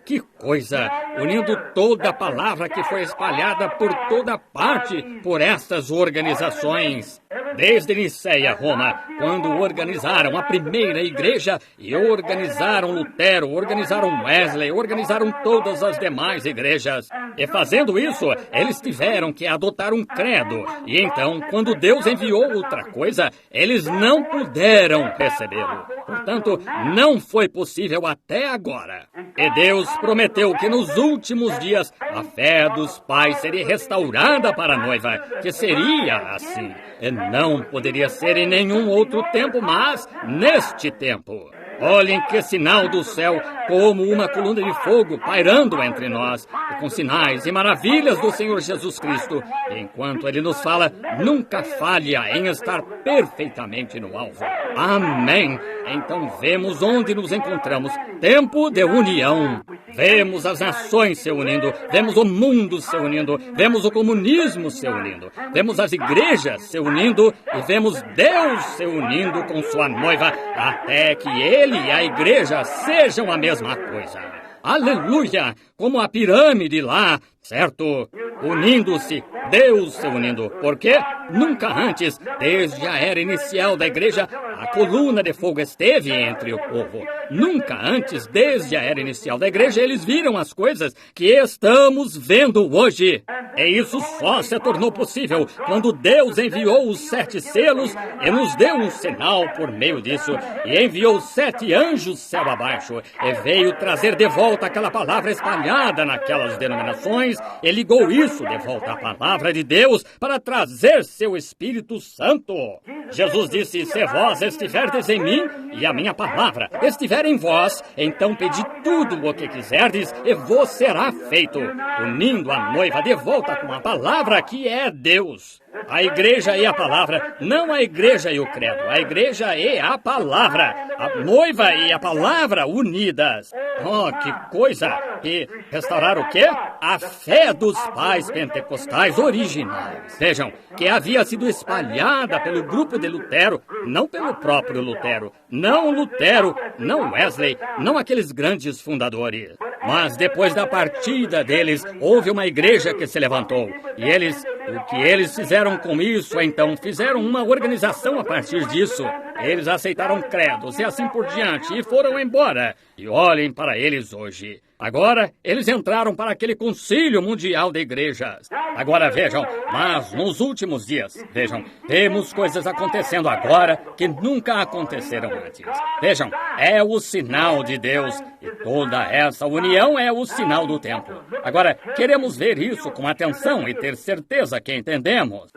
Que coisa! Unindo toda a palavra que foi espalhada por toda parte por estas organizações. Desde Niceia, Roma, quando organizaram a primeira igreja e organizaram Lutero, organizaram Wesley, organizaram todas as demais igrejas. E fazendo isso, eles tiveram que adotar um credo. E então, quando Deus enviou outra coisa, eles não puderam recebê-lo. Portanto, não foi possível até agora. E Deus prometeu que nos últimos dias a fé dos pais seria restaurada para a noiva, que seria assim. E não poderia ser em nenhum outro tempo, mas neste tempo. Olhem que sinal do céu, como uma coluna de fogo pairando entre nós, e com sinais e maravilhas do Senhor Jesus Cristo. Enquanto Ele nos fala, nunca falha em estar perfeitamente no alvo. Amém! Então vemos onde nos encontramos. Tempo de união. Vemos as nações se unindo, vemos o mundo se unindo, vemos o comunismo se unindo, vemos as igrejas se unindo e vemos Deus se unindo com sua noiva, até que Ele e a igreja sejam a mesma coisa. Aleluia! Como a pirâmide lá, certo? Unindo-se, Deus se unindo. Porque nunca antes, desde a era inicial da igreja, a coluna de fogo esteve entre o povo. Nunca antes, desde a era inicial da igreja, eles viram as coisas que estamos vendo hoje. E isso só se tornou possível quando Deus enviou os 7 selos e nos deu um sinal por meio disso. E enviou 7 anjos céu abaixo. E veio trazer de volta aquela palavra espalhada naquelas denominações. E ligou isso de volta à palavra de Deus para trazer seu Espírito Santo. Jesus disse, se vós estiverdes em mim e a minha palavra estiver em vós, então pedi tudo o que quiserdes e vos será feito. Unindo a noiva de volta com a palavra que é Deus. A igreja e a palavra, não a igreja e o credo, a igreja e a palavra, a noiva e a palavra unidas. Que coisa! E restaurar o quê? A fé dos pais pentecostais originais. Vejam, que havia sido espalhada pelo grupo de Lutero, não pelo próprio Lutero, não Wesley, não aqueles grandes fundadores. Mas depois da partida deles, houve uma igreja que se levantou, e eles O que eles fizeram com isso, então, fizeram uma organização a partir disso. Eles aceitaram credos e assim por diante e foram embora. E olhem para eles hoje. Agora, eles entraram para aquele concílio mundial de igrejas. Agora vejam, mas nos últimos dias, vejam, temos coisas acontecendo agora que nunca aconteceram antes. Vejam, é o sinal de Deus e toda essa união é o sinal do tempo. Agora, queremos ver isso com atenção e ter certeza que entendemos.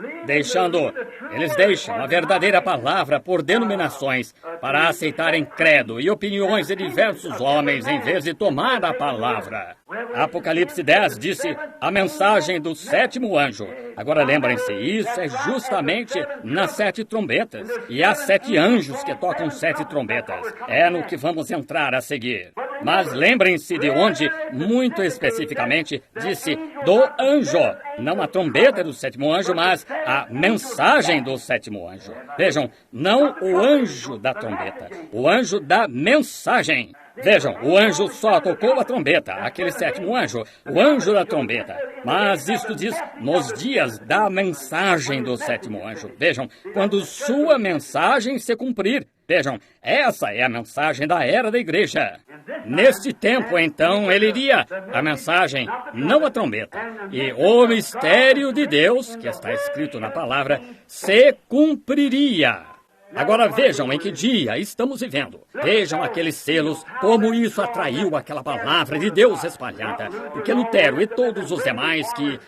Eles deixam a verdadeira palavra por denominações para aceitarem credo e opiniões de diversos homens em vez de tomar a palavra. Apocalipse 10 disse a mensagem do sétimo anjo. Agora lembrem-se, isso é justamente nas 7 trombetas. E há 7 anjos que tocam 7 trombetas. É no que vamos entrar a seguir. Mas lembrem-se de onde, muito especificamente, disse do anjo. Não a trombeta do sétimo anjo, mas a mensagem do sétimo anjo. Vejam, não o anjo da trombeta, o anjo da mensagem. Vejam, o anjo só tocou a trombeta, aquele sétimo anjo, o anjo da trombeta. Mas isto diz nos dias da mensagem do sétimo anjo. Vejam, quando sua mensagem se cumprir. Vejam, essa é a mensagem da era da igreja. Neste tempo, então, ele iria a mensagem, não a trombeta. E o mistério de Deus, que está escrito na palavra, se cumpriria. Agora vejam em que dia estamos vivendo. Vejam aqueles selos, como isso atraiu aquela palavra de Deus espalhada. Porque Lutero e todos os demais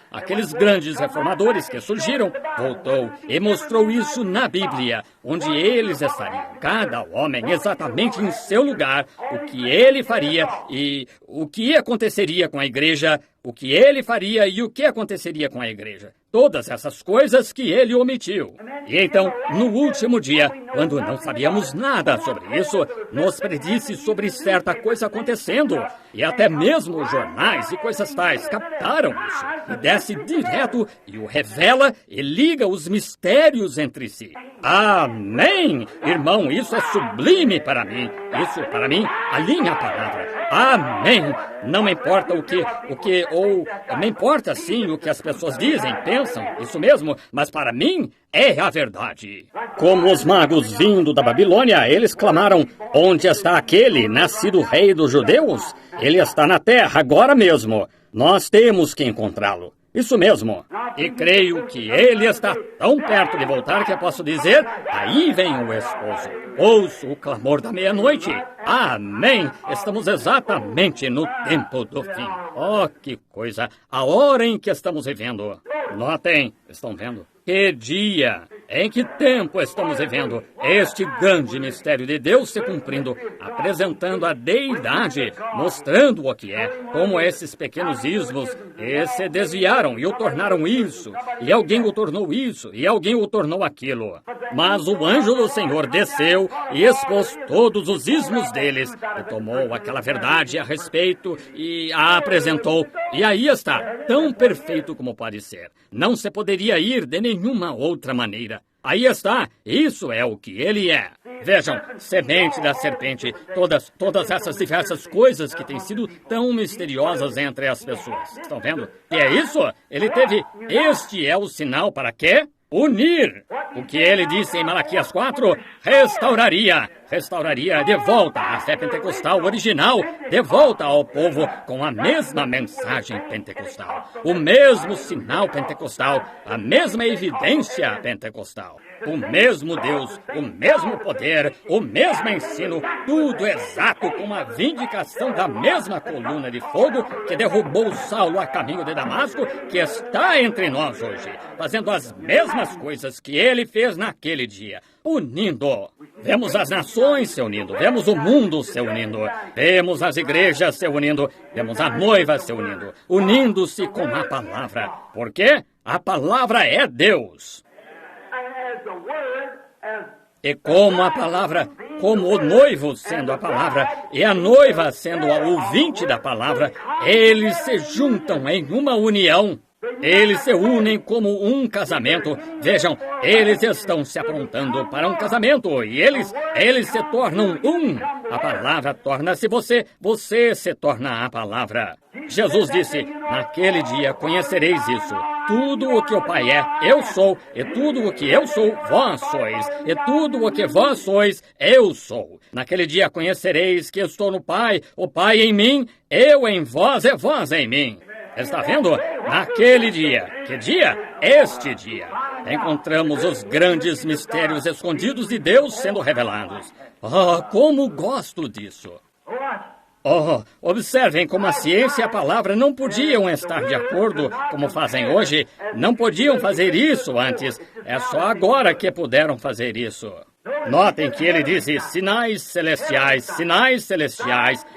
aqueles grandes reformadores que surgiram, voltou e mostrou isso na Bíblia, onde eles estariam, cada homem exatamente em seu lugar, o que ele faria e o que aconteceria com a igreja, o que ele faria e o que aconteceria com a igreja. Todas essas coisas que ele omitiu. E então, no último dia, quando não sabíamos nada sobre isso, nos predisse sobre certa coisa acontecendo. E até mesmo os jornais e coisas tais captaram isso. E desce direto e o revela e liga os mistérios entre si. Amém! Irmão, isso é sublime para mim. Isso, para mim, alinha a palavra. Amém! Não me importa me importa sim o que as pessoas dizem, pensam, isso mesmo, mas para mim é a verdade. Como os magos vindo da Babilônia, eles clamaram, onde está aquele nascido rei dos judeus? Ele está na terra agora mesmo. Nós temos que encontrá-lo. Isso mesmo. E creio que ele está tão perto de voltar que eu posso dizer, aí vem o esposo. Ouço o clamor da meia-noite. Amém! Estamos exatamente no tempo do fim. Oh, que coisa! A hora em que estamos vivendo. Notem, estão vendo? Que dia! Em que tempo estamos vivendo? Este grande mistério de Deus se cumprindo, apresentando a deidade, mostrando o que é, como esses pequenos ismos se desviaram e o tornaram isso, e alguém o tornou isso, e alguém o tornou aquilo. Mas o anjo do Senhor desceu e expôs todos os ismos deles, e tomou aquela verdade a respeito e a apresentou. E aí está, tão perfeito como pode ser. Não se poderia ir de nenhuma outra maneira. Aí está, isso é o que ele é. Vejam, semente da serpente, todas essas diversas coisas que têm sido tão misteriosas entre as pessoas. Estão vendo? E é isso? Ele teve, este é o sinal para quê? Unir. O que ele disse em Malaquias 4, restauraria de volta a fé pentecostal original, de volta ao povo com a mesma mensagem pentecostal, o mesmo sinal pentecostal, a mesma evidência pentecostal. O mesmo Deus, o mesmo poder, o mesmo ensino, tudo exato com a vindicação da mesma coluna de fogo que derrubou Saulo a caminho de Damasco, que está entre nós hoje, fazendo as mesmas coisas que ele fez naquele dia, unindo. Vemos as nações se unindo, vemos o mundo se unindo, vemos as igrejas se unindo, vemos a noiva se unindo, unindo-se com a palavra. Por quê? A palavra é Deus. E como a palavra, como o noivo sendo a palavra e a noiva sendo a ouvinte da palavra, eles se juntam em uma união. Eles se unem como um casamento. Vejam, eles estão se aprontando para um casamento e eles se tornam um. A palavra torna-se você se torna a palavra. Jesus disse, naquele dia conhecereis isso. Tudo o que o Pai é, eu sou, e tudo o que eu sou, vós sois, e tudo o que vós sois, eu sou. Naquele dia conhecereis que estou no Pai, o Pai em mim, eu em vós e vós em mim. Está vendo? Naquele dia. Que dia? Este dia. Encontramos os grandes mistérios escondidos de Deus sendo revelados. Oh, como gosto disso! Oh, observem como a ciência e a palavra não podiam estar de acordo como fazem hoje. Não podiam fazer isso antes. É só agora que puderam fazer isso. Notem que ele diz sinais celestiais,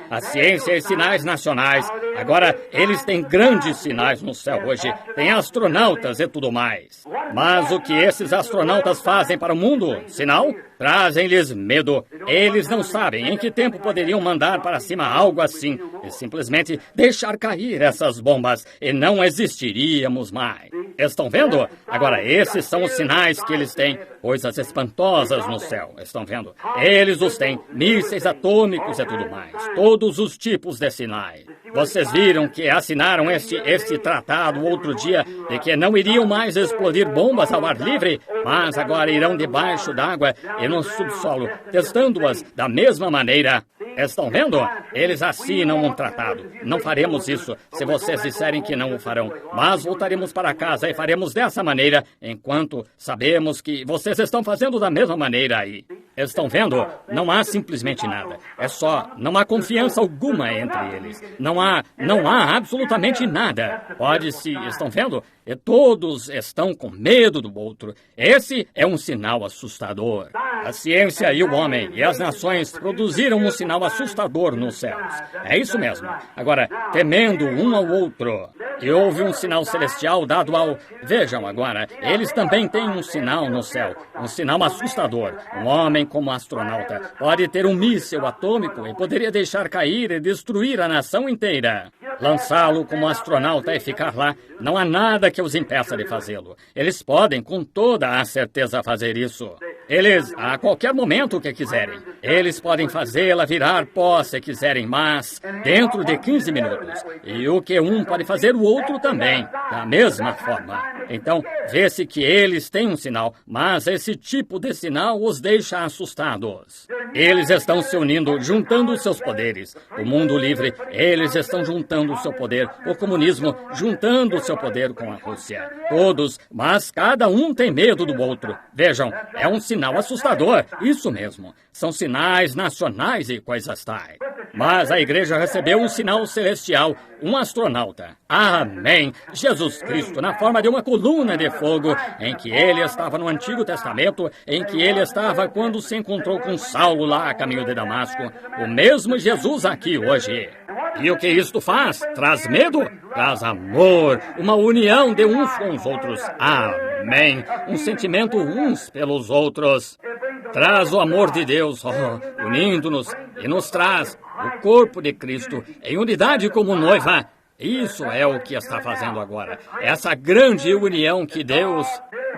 a ciência e sinais nacionais. Agora, eles têm grandes sinais no céu hoje, tem astronautas e tudo mais. Mas o que esses astronautas fazem para o mundo? Sinal? Trazem-lhes medo. Eles não sabem em que tempo poderiam mandar para cima algo assim e simplesmente deixar cair essas bombas e não existiríamos mais. Estão vendo? Agora, esses são os sinais que eles têm, coisas espantosas no céu. Estão vendo? Eles os têm, mísseis atômicos e tudo mais. Todos os tipos de sinais. Vocês viram que assinaram este tratado outro dia de que não iriam mais explodir bombas ao ar livre, mas agora irão debaixo d'água e no subsolo, testando-as da mesma maneira. Estão vendo? Eles assinam um tratado. Não faremos isso se vocês disserem que não o farão. Mas voltaremos para casa e faremos dessa maneira, enquanto sabemos que vocês estão fazendo da mesma maneira aí. Estão vendo? Não há simplesmente nada. É só, não há confiança alguma entre eles. Não há absolutamente nada. Pode-se, estão vendo? E todos estão com medo do outro. Esse é um sinal assustador. A ciência e o homem e as nações produziram um sinal assustador nos céus. É isso mesmo. Agora, temendo um ao outro. E houve um sinal celestial dado ao... Vejam agora, eles também têm um sinal no céu. Um sinal assustador. Um homem como astronauta pode ter um míssil atômico e poderia deixar cair e destruir a nação inteira. Lançá-lo como astronauta e ficar lá, não há nada que os impeça de fazê-lo. Eles podem, com toda a certeza, fazer isso. Eles, a qualquer momento que quiserem. Eles podem fazê-la virar pó se quiserem, mas dentro de 15 minutos. E o que um pode fazer, o outro também, da mesma forma. Então, vê-se que eles têm um sinal, mas esse tipo de sinal os deixa assustados. Eles estão se unindo, juntando seus poderes. O mundo livre, eles estão juntando o seu poder. O comunismo, juntando o seu poder com a Rússia. Todos, mas cada um tem medo do outro. Vejam, é um sinal assustador. Isso mesmo. São sinais nacionais e coisas tais. Mas a igreja recebeu um sinal celestial, um astronauta. Amém! Jesus Cristo, na forma de uma coluna de fogo, em que ele estava no Antigo Testamento, em que ele estava quando se encontrou com Saulo lá a caminho de Damasco. O mesmo Jesus aqui hoje. E o que isto faz? Traz medo? Traz amor, uma união de uns com os outros. Amém! Um sentimento uns pelos outros. Traz o amor de Deus, unindo-nos, e nos traz o corpo de Cristo em unidade como noiva. Isso é o que está fazendo agora. Essa grande união que Deus...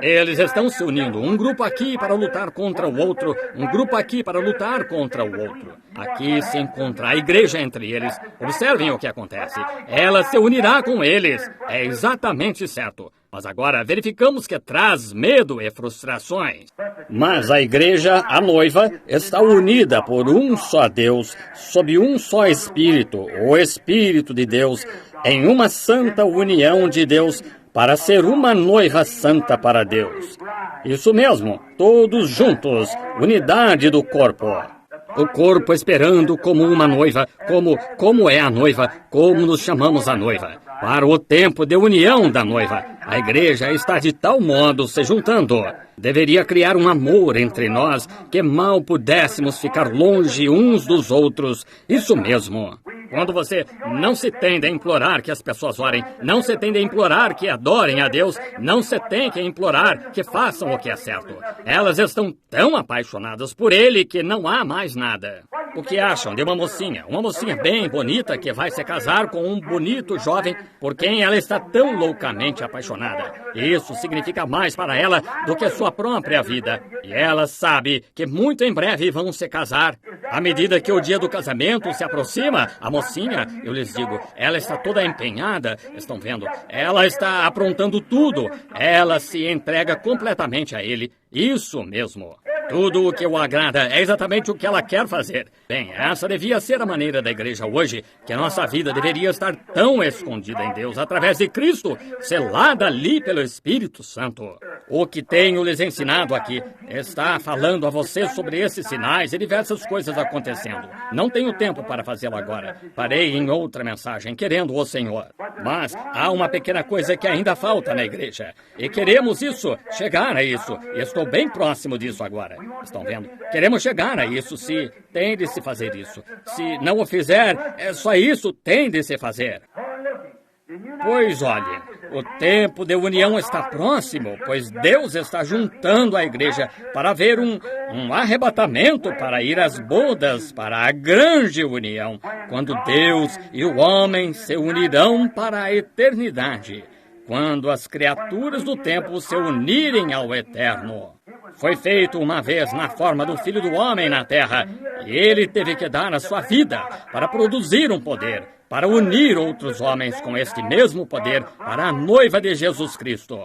Eles estão se unindo, um grupo aqui para lutar contra o outro, um grupo aqui para lutar contra o outro. Aqui se encontra a igreja entre eles. Observem o que acontece. Ela se unirá com eles. É exatamente certo. Mas agora verificamos que traz medo e frustrações. Mas a igreja, a noiva, está unida por um só Deus, sob um só Espírito, o Espírito de Deus, em uma santa união de Deus, para ser uma noiva santa para Deus. Isso mesmo, todos juntos, unidade do corpo. O corpo esperando como uma noiva, como é a noiva, como nos chamamos a noiva. Para o tempo de união da noiva, a igreja está de tal modo se juntando. Deveria criar um amor entre nós que mal pudéssemos ficar longe uns dos outros. Isso mesmo. Quando você não se tende a implorar que as pessoas orem, não se tende a implorar que adorem a Deus, não se tem que implorar que façam o que é certo. Elas estão tão apaixonadas por Ele que não há mais nada. O que acham de uma mocinha? Uma mocinha bem bonita que vai se casar com um bonito jovem por quem ela está tão loucamente apaixonada. Isso significa mais para ela do que sua própria vida. E ela sabe que muito em breve vão se casar. À medida que o dia do casamento se aproxima, a mocinha, eu lhes digo, ela está toda empenhada. Estão vendo? Ela está aprontando tudo. Ela se entrega completamente a ele. Isso mesmo. Tudo o que o agrada é exatamente o que ela quer fazer. Bem, essa devia ser a maneira da igreja hoje, que a nossa vida deveria estar tão escondida em Deus através de Cristo, selada ali pelo Espírito Santo. O que tenho lhes ensinado aqui está falando a vocês sobre esses sinais e diversas coisas acontecendo. Não tenho tempo para fazê-lo agora. Farei em outra mensagem, querendo o Senhor. Mas há uma pequena coisa que ainda falta na igreja. E queremos isso, chegar a isso. E estou bem próximo disso agora. Estão vendo? Queremos chegar a isso, se tem de se fazer isso. Se não o fizer, é só isso, tem de se fazer. Pois olhe, o tempo de união está próximo, pois Deus está juntando a igreja para ver um arrebatamento para ir às bodas, para a grande união, quando Deus e o homem se unirão para a eternidade, quando as criaturas do tempo se unirem ao eterno. Foi feito uma vez na forma do Filho do Homem na terra, e ele teve que dar a sua vida para produzir um poder, para unir outros homens com este mesmo poder para a noiva de Jesus Cristo.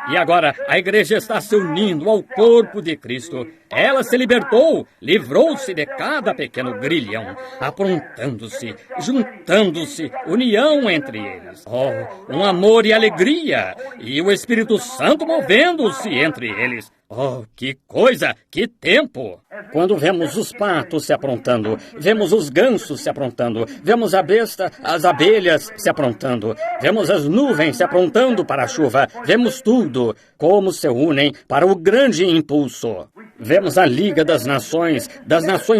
E agora a igreja está se unindo ao corpo de Cristo. Ela se libertou, livrou-se de cada pequeno grilhão, aprontando-se, juntando-se, união entre eles. Oh, um amor e alegria, e o Espírito Santo movendo-se entre eles. Oh, que coisa, que tempo! Quando vemos os patos se aprontando, vemos os gansos se aprontando, vemos a besta, as abelhas se aprontando, vemos as nuvens se aprontando para a chuva, vemos tudo, como se unem para o grande impulso. Vemos a Liga das Nações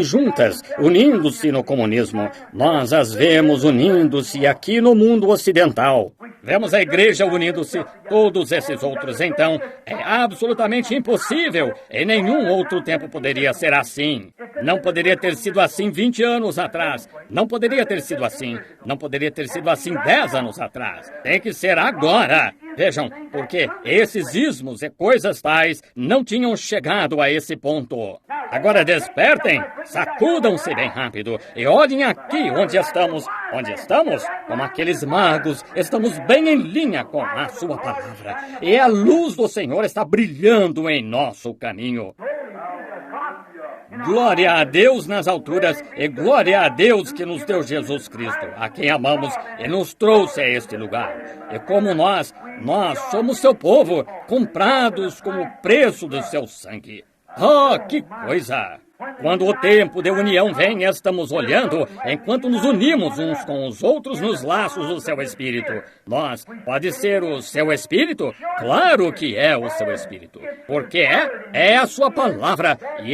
juntas, unindo-se no comunismo. Nós as vemos unindo-se aqui no mundo ocidental. Vemos a igreja unindo-se, todos esses outros. Então, é absolutamente impossível. Em nenhum outro tempo poderia ser assim. Não poderia ter sido assim 20 anos atrás. Não poderia ter sido assim. Não poderia ter sido assim 10 anos atrás. Tem que ser agora. Vejam, porque esses ismos e coisas tais não tinham chegado a esse ponto. Agora despertem, sacudam-se bem rápido e olhem aqui onde estamos. Onde estamos? Como aqueles magos, estamos bem em linha com a sua palavra. E a luz do Senhor está brilhando em nosso caminho. Glória a Deus nas alturas e glória a Deus que nos deu Jesus Cristo, a quem amamos e nos trouxe a este lugar. E como nós somos seu povo, comprados com o preço do seu sangue. Oh, que coisa! Quando o tempo de união vem, estamos olhando enquanto nos unimos uns com os outros nos laços do seu Espírito. Pode ser o seu Espírito? Claro que é o seu Espírito. Porque é a sua palavra. E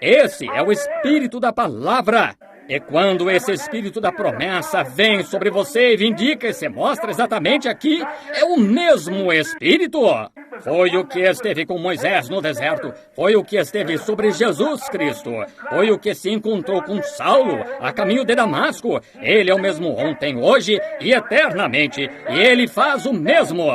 esse é o Espírito da palavra. E quando esse Espírito da promessa vem sobre você e vindica e se mostra exatamente aqui, é o mesmo Espírito. Foi o que esteve com Moisés no deserto. Foi o que esteve sobre Jesus Cristo. Foi o que se encontrou com Saulo a caminho de Damasco. Ele é o mesmo ontem, hoje e eternamente. E ele faz o mesmo.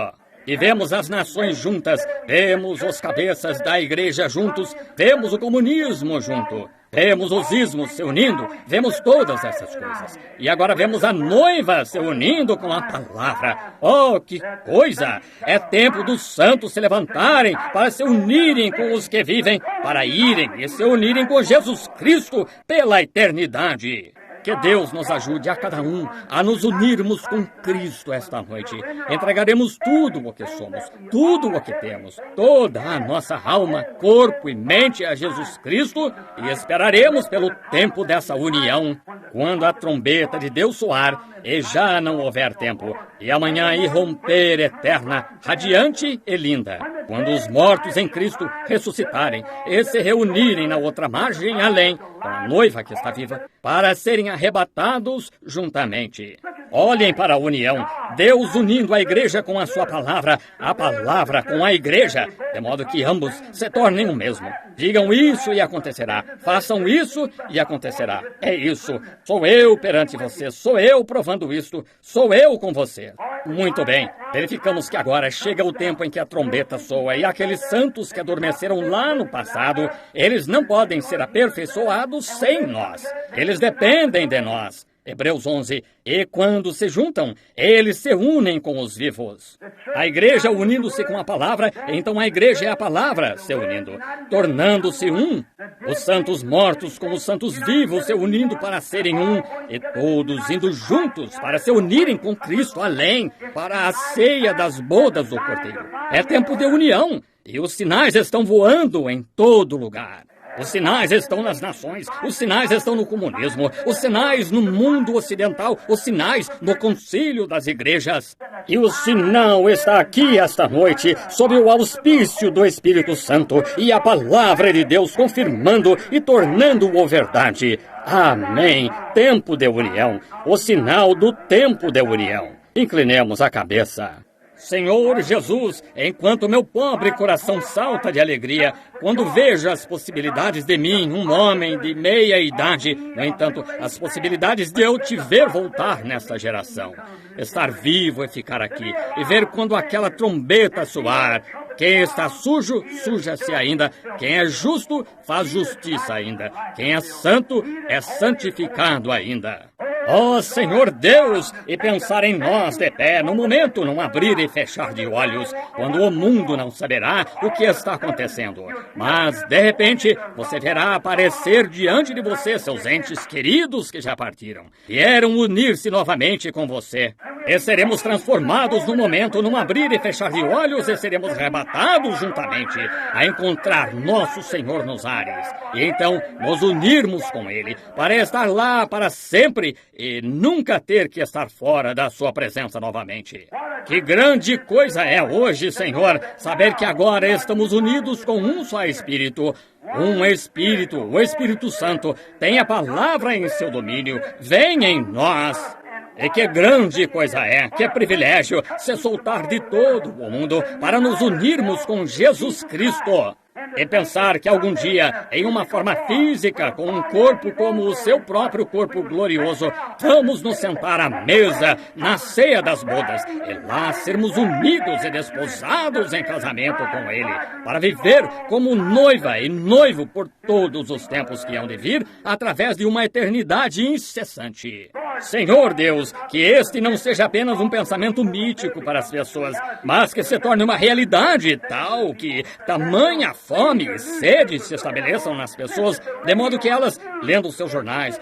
E vemos as nações juntas, vemos os cabeças da igreja juntos, vemos o comunismo junto, vemos os ismos se unindo, vemos todas essas coisas. E agora vemos a noiva se unindo com a palavra. Oh, que coisa! É tempo dos santos se levantarem para se unirem com os que vivem, para irem e se unirem com Jesus Cristo pela eternidade. Que Deus nos ajude a cada um a nos unirmos com Cristo esta noite. Entregaremos tudo o que somos, tudo o que temos, toda a nossa alma, corpo e mente a Jesus Cristo e esperaremos pelo tempo dessa união, quando a trombeta de Deus soar e já não houver tempo, e amanhã irromper eterna, radiante e linda, quando os mortos em Cristo ressuscitarem e se reunirem na outra margem além, com a noiva que está viva, para serem arrebatados juntamente. Olhem para a união. Deus unindo a igreja com a sua palavra, a palavra com a igreja, de modo que ambos se tornem o mesmo. Digam isso e acontecerá. Façam isso e acontecerá. É isso. Sou eu perante você. Sou eu provando isto. Sou eu com você. Muito bem. Verificamos que agora chega o tempo em que a trombeta soa e aqueles santos que adormeceram lá no passado, eles não podem ser aperfeiçoados sem nós. Eles dependem de nós. Hebreus 11. E quando se juntam, eles se unem com os vivos. A igreja unindo-se com a palavra, então a igreja é a palavra se unindo, tornando-se um. Os santos mortos com os santos vivos se unindo para serem um, e todos indo juntos para se unirem com Cristo além, para a ceia das bodas do Cordeiro. É tempo de união, e os sinais estão voando em todo lugar. Os sinais estão nas nações, os sinais estão no comunismo, os sinais no mundo ocidental, os sinais no concílio das igrejas. E o sinal está aqui esta noite, sob o auspício do Espírito Santo e a palavra de Deus confirmando e tornando-o verdade. Amém. Tempo de união, o sinal do tempo de união. Inclinemos a cabeça. Senhor Jesus, enquanto meu pobre coração salta de alegria quando vejo as possibilidades de mim, um homem de meia idade, no entanto, as possibilidades de eu te ver voltar nesta geração, estar vivo e ficar aqui, e ver quando aquela trombeta soar. Quem está sujo, suja-se ainda. Quem é justo, faz justiça ainda. Quem é santo, é santificado ainda. Ó Senhor Deus, e pensar em nós de pé, no momento não abrir e fechar de olhos, quando o mundo não saberá o que está acontecendo. Mas, de repente, você verá aparecer diante de você seus entes queridos que já partiram. Vieram unir-se novamente com você. E seremos transformados no momento, num abrir e fechar de olhos, e seremos arrebatados juntamente a encontrar nosso Senhor nos ares. E então nos unirmos com Ele, para estar lá para sempre e nunca ter que estar fora da sua presença novamente. Que grande coisa é hoje, Senhor, saber que agora estamos unidos com um só Espírito. Um Espírito, o Espírito Santo, tem a palavra em seu domínio, vem em nós. E que grande coisa é, que privilégio se soltar de todo o mundo para nos unirmos com Jesus Cristo. E pensar que algum dia, em uma forma física, com um corpo como o seu próprio corpo glorioso, vamos nos sentar à mesa, na ceia das bodas, e lá sermos unidos e desposados em casamento com Ele, para viver como noiva e noivo por todos os tempos que hão de vir, através de uma eternidade incessante. Senhor Deus, que este não seja apenas um pensamento mítico para as pessoas, mas que se torne uma realidade tal que tamanha fome e sede se estabeleçam nas pessoas, de modo que elas, lendo seus jornais,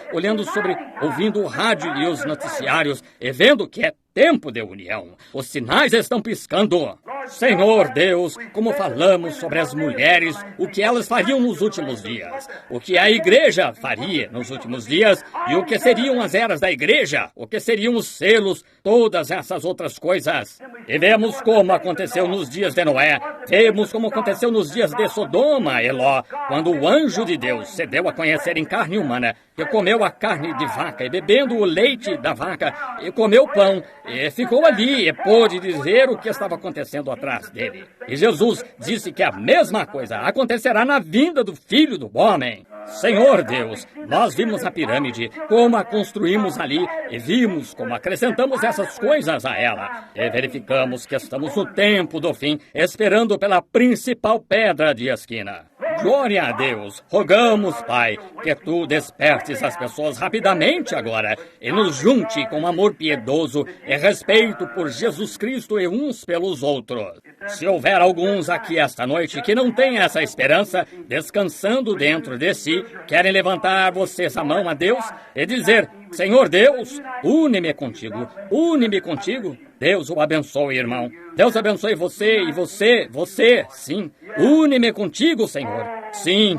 ouvindo o rádio e os noticiários, e vendo que é tempo de união, os sinais estão piscando. Senhor Deus, como falamos sobre as mulheres, o que elas fariam nos últimos dias, o que a igreja faria nos últimos dias, e o que seriam as eras da igreja, o que seriam os selos, todas essas outras coisas. E vemos como aconteceu nos dias de Noé, vemos como aconteceu nos dias de Sodoma e Ló, quando o anjo de Deus se deu a conhecer em carne humana, que comeu a carne de vaca, e bebendo o leite da vaca, e comeu pão, e ficou ali, e pôde dizer o que estava acontecendo atrás dele. E Jesus disse que a mesma coisa acontecerá na vinda do Filho do Homem. Senhor Deus, nós vimos a pirâmide, como a construímos ali, e vimos como acrescentamos essas coisas a ela. E verificamos que estamos no tempo do fim, esperando pela principal pedra de esquina. Glória a Deus! Rogamos, Pai, que Tu despertes as pessoas rapidamente agora e nos junte com amor piedoso e respeito por Jesus Cristo e uns pelos outros. Se houver alguns aqui esta noite que não têm essa esperança, descansando dentro de si, querem levantar vocês a mão a Deus e dizer: Senhor Deus, une-me contigo, une-me contigo. Deus o abençoe, irmão. Deus abençoe você e você, sim. Une-me contigo, Senhor. Sim,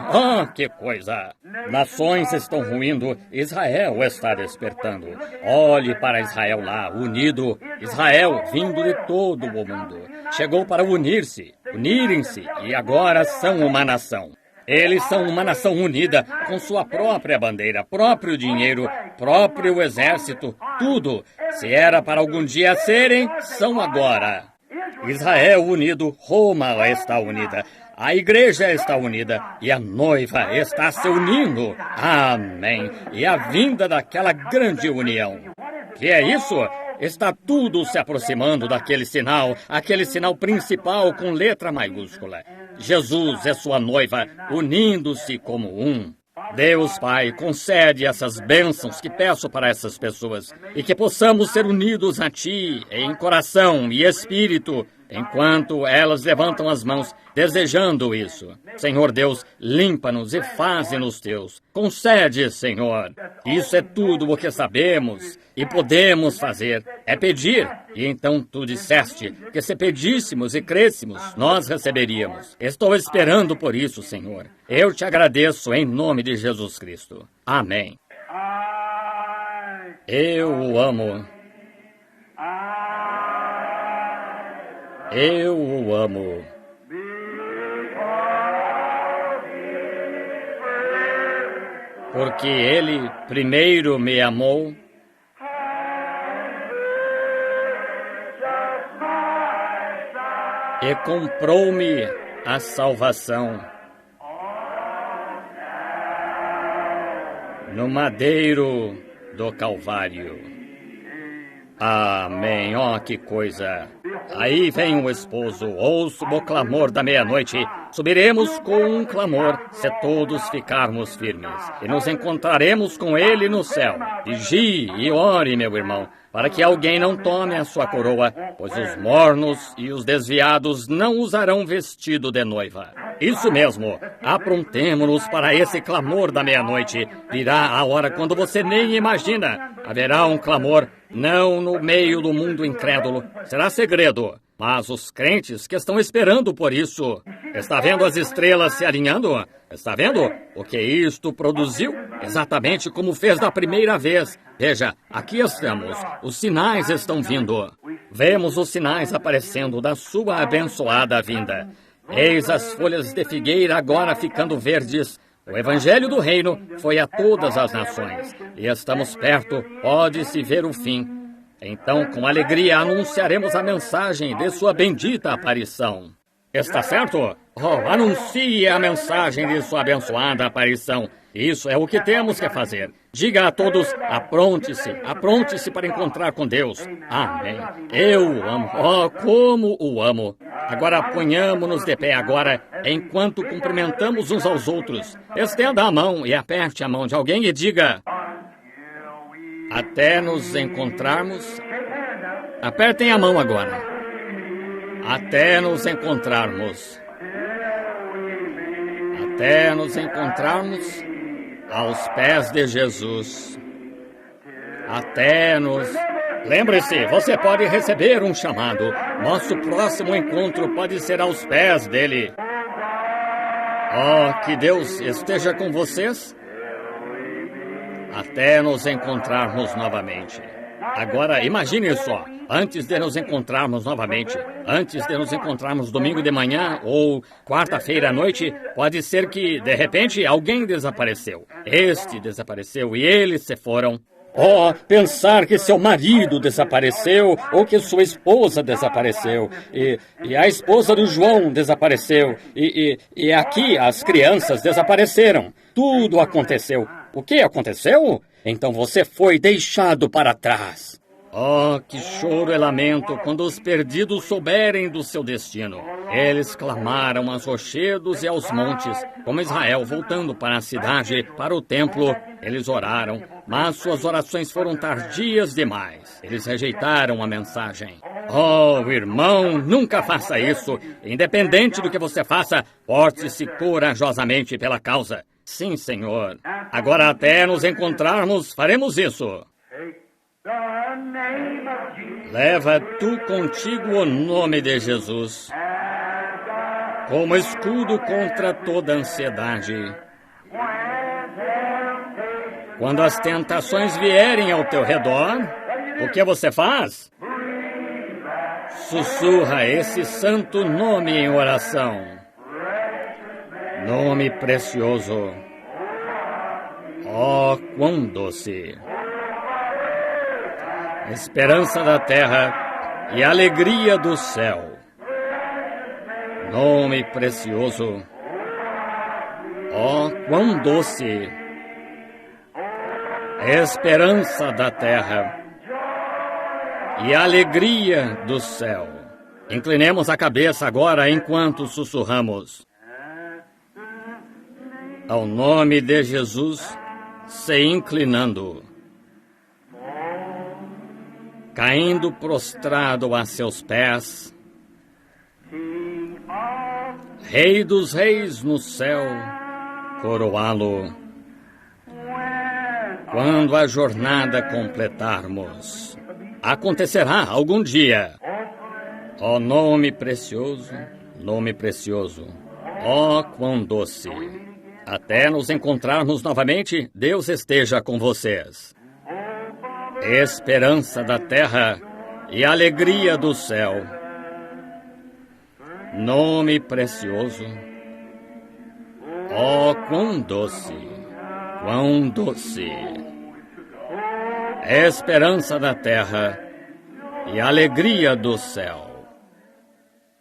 que coisa. Nações estão ruindo, Israel está despertando. Olhe para Israel lá, unido. Israel vindo de todo o mundo. Chegou para unirem-se, e agora são uma nação. Eles são uma nação unida, com sua própria bandeira, próprio dinheiro, próprio exército, tudo. Se era para algum dia serem, são agora. Israel unido, Roma está unida, a igreja está unida e a noiva está se unindo. Amém. E a vinda daquela grande união. Que é isso? Está tudo se aproximando daquele sinal, aquele sinal principal com letra maiúscula. Jesus é sua noiva, unindo-se como um. Deus Pai, concede essas bênçãos que peço para essas pessoas e que possamos ser unidos a Ti em coração e espírito, enquanto elas levantam as mãos desejando isso. Senhor Deus, limpa-nos e faze-nos teus. Concede, Senhor. Isso é tudo o que sabemos e podemos fazer. É pedir. E então tu disseste que se pedíssemos e crêssemos, nós receberíamos. Estou esperando por isso, Senhor. Eu te agradeço em nome de Jesus Cristo. Amém. Eu o amo. Eu o amo. Porque Ele primeiro me amou e comprou-me a salvação no madeiro do Calvário. Amém. Oh, que coisa! Aí vem o esposo, ouço o clamor da meia-noite. Subiremos com um clamor, se todos ficarmos firmes, e nos encontraremos com ele no céu. Vigie e ore, meu irmão, para que alguém não tome a sua coroa, pois os mornos e os desviados não usarão vestido de noiva. Isso mesmo, aprontemo-nos para esse clamor da meia-noite. Virá a hora quando você nem imagina. Haverá um clamor, não no meio do mundo incrédulo. Será segredo, mas os crentes que estão esperando por isso. Está vendo as estrelas se alinhando? Está vendo o que isto produziu? Exatamente como fez da primeira vez. Veja, aqui estamos. Os sinais estão vindo. Vemos os sinais aparecendo da sua abençoada vinda. Eis as folhas de figueira agora ficando verdes. O Evangelho do Reino foi a todas as nações. E estamos perto, pode-se ver o fim. Então, com alegria, anunciaremos a mensagem de sua bendita aparição. Está certo? Oh, anuncie a mensagem de sua abençoada aparição. Isso é o que temos que fazer. Diga a todos, apronte-se para encontrar com Deus. Amém. Eu o amo. Oh, como o amo. Agora ponhamos-nos de pé agora, enquanto cumprimentamos uns aos outros. Estenda a mão e aperte a mão de alguém e diga: até nos encontrarmos. Apertem a mão agora. Até nos encontrarmos. Até nos encontrarmos aos pés de Jesus. Até nos... Lembre-se, você pode receber um chamado. Nosso próximo encontro pode ser aos pés dele. Oh, que Deus esteja com vocês. Até nos encontrarmos novamente. Agora, imagine só. Antes de nos encontrarmos novamente, antes de nos encontrarmos domingo de manhã ou quarta-feira à noite, pode ser que, de repente, alguém desapareceu. Este desapareceu e eles se foram. Oh, pensar que seu marido desapareceu ou que sua esposa desapareceu e a esposa do João desapareceu e aqui as crianças desapareceram. Tudo aconteceu. O que aconteceu? Então você foi deixado para trás. Oh, que choro e lamento quando os perdidos souberem do seu destino. Eles clamaram aos rochedos e aos montes, como Israel voltando para a cidade, para o templo. Eles oraram, mas suas orações foram tardias demais. Eles rejeitaram a mensagem. Oh, irmão, nunca faça isso. Independente do que você faça, porte-se corajosamente pela causa. Sim, Senhor. Agora, até nos encontrarmos, faremos isso. Leva tu contigo o nome de Jesus, como escudo contra toda ansiedade. Quando as tentações vierem ao teu redor, o que você faz? Sussurra esse santo nome em oração. Nome precioso. Oh, quão doce. Esperança da terra e alegria do céu. Nome precioso. Oh, quão doce. Esperança da terra e alegria do céu. Inclinemos a cabeça agora enquanto sussurramos. Ao nome de Jesus, se inclinando, caindo prostrado a seus pés, Rei dos Reis no céu, coroá-lo. Quando a jornada completarmos, acontecerá algum dia. Ó nome precioso, ó quão doce. Até nos encontrarmos novamente, Deus esteja com vocês. Esperança da terra e alegria do céu. Nome precioso. Oh, quão doce, quão doce. Esperança da terra e alegria do céu.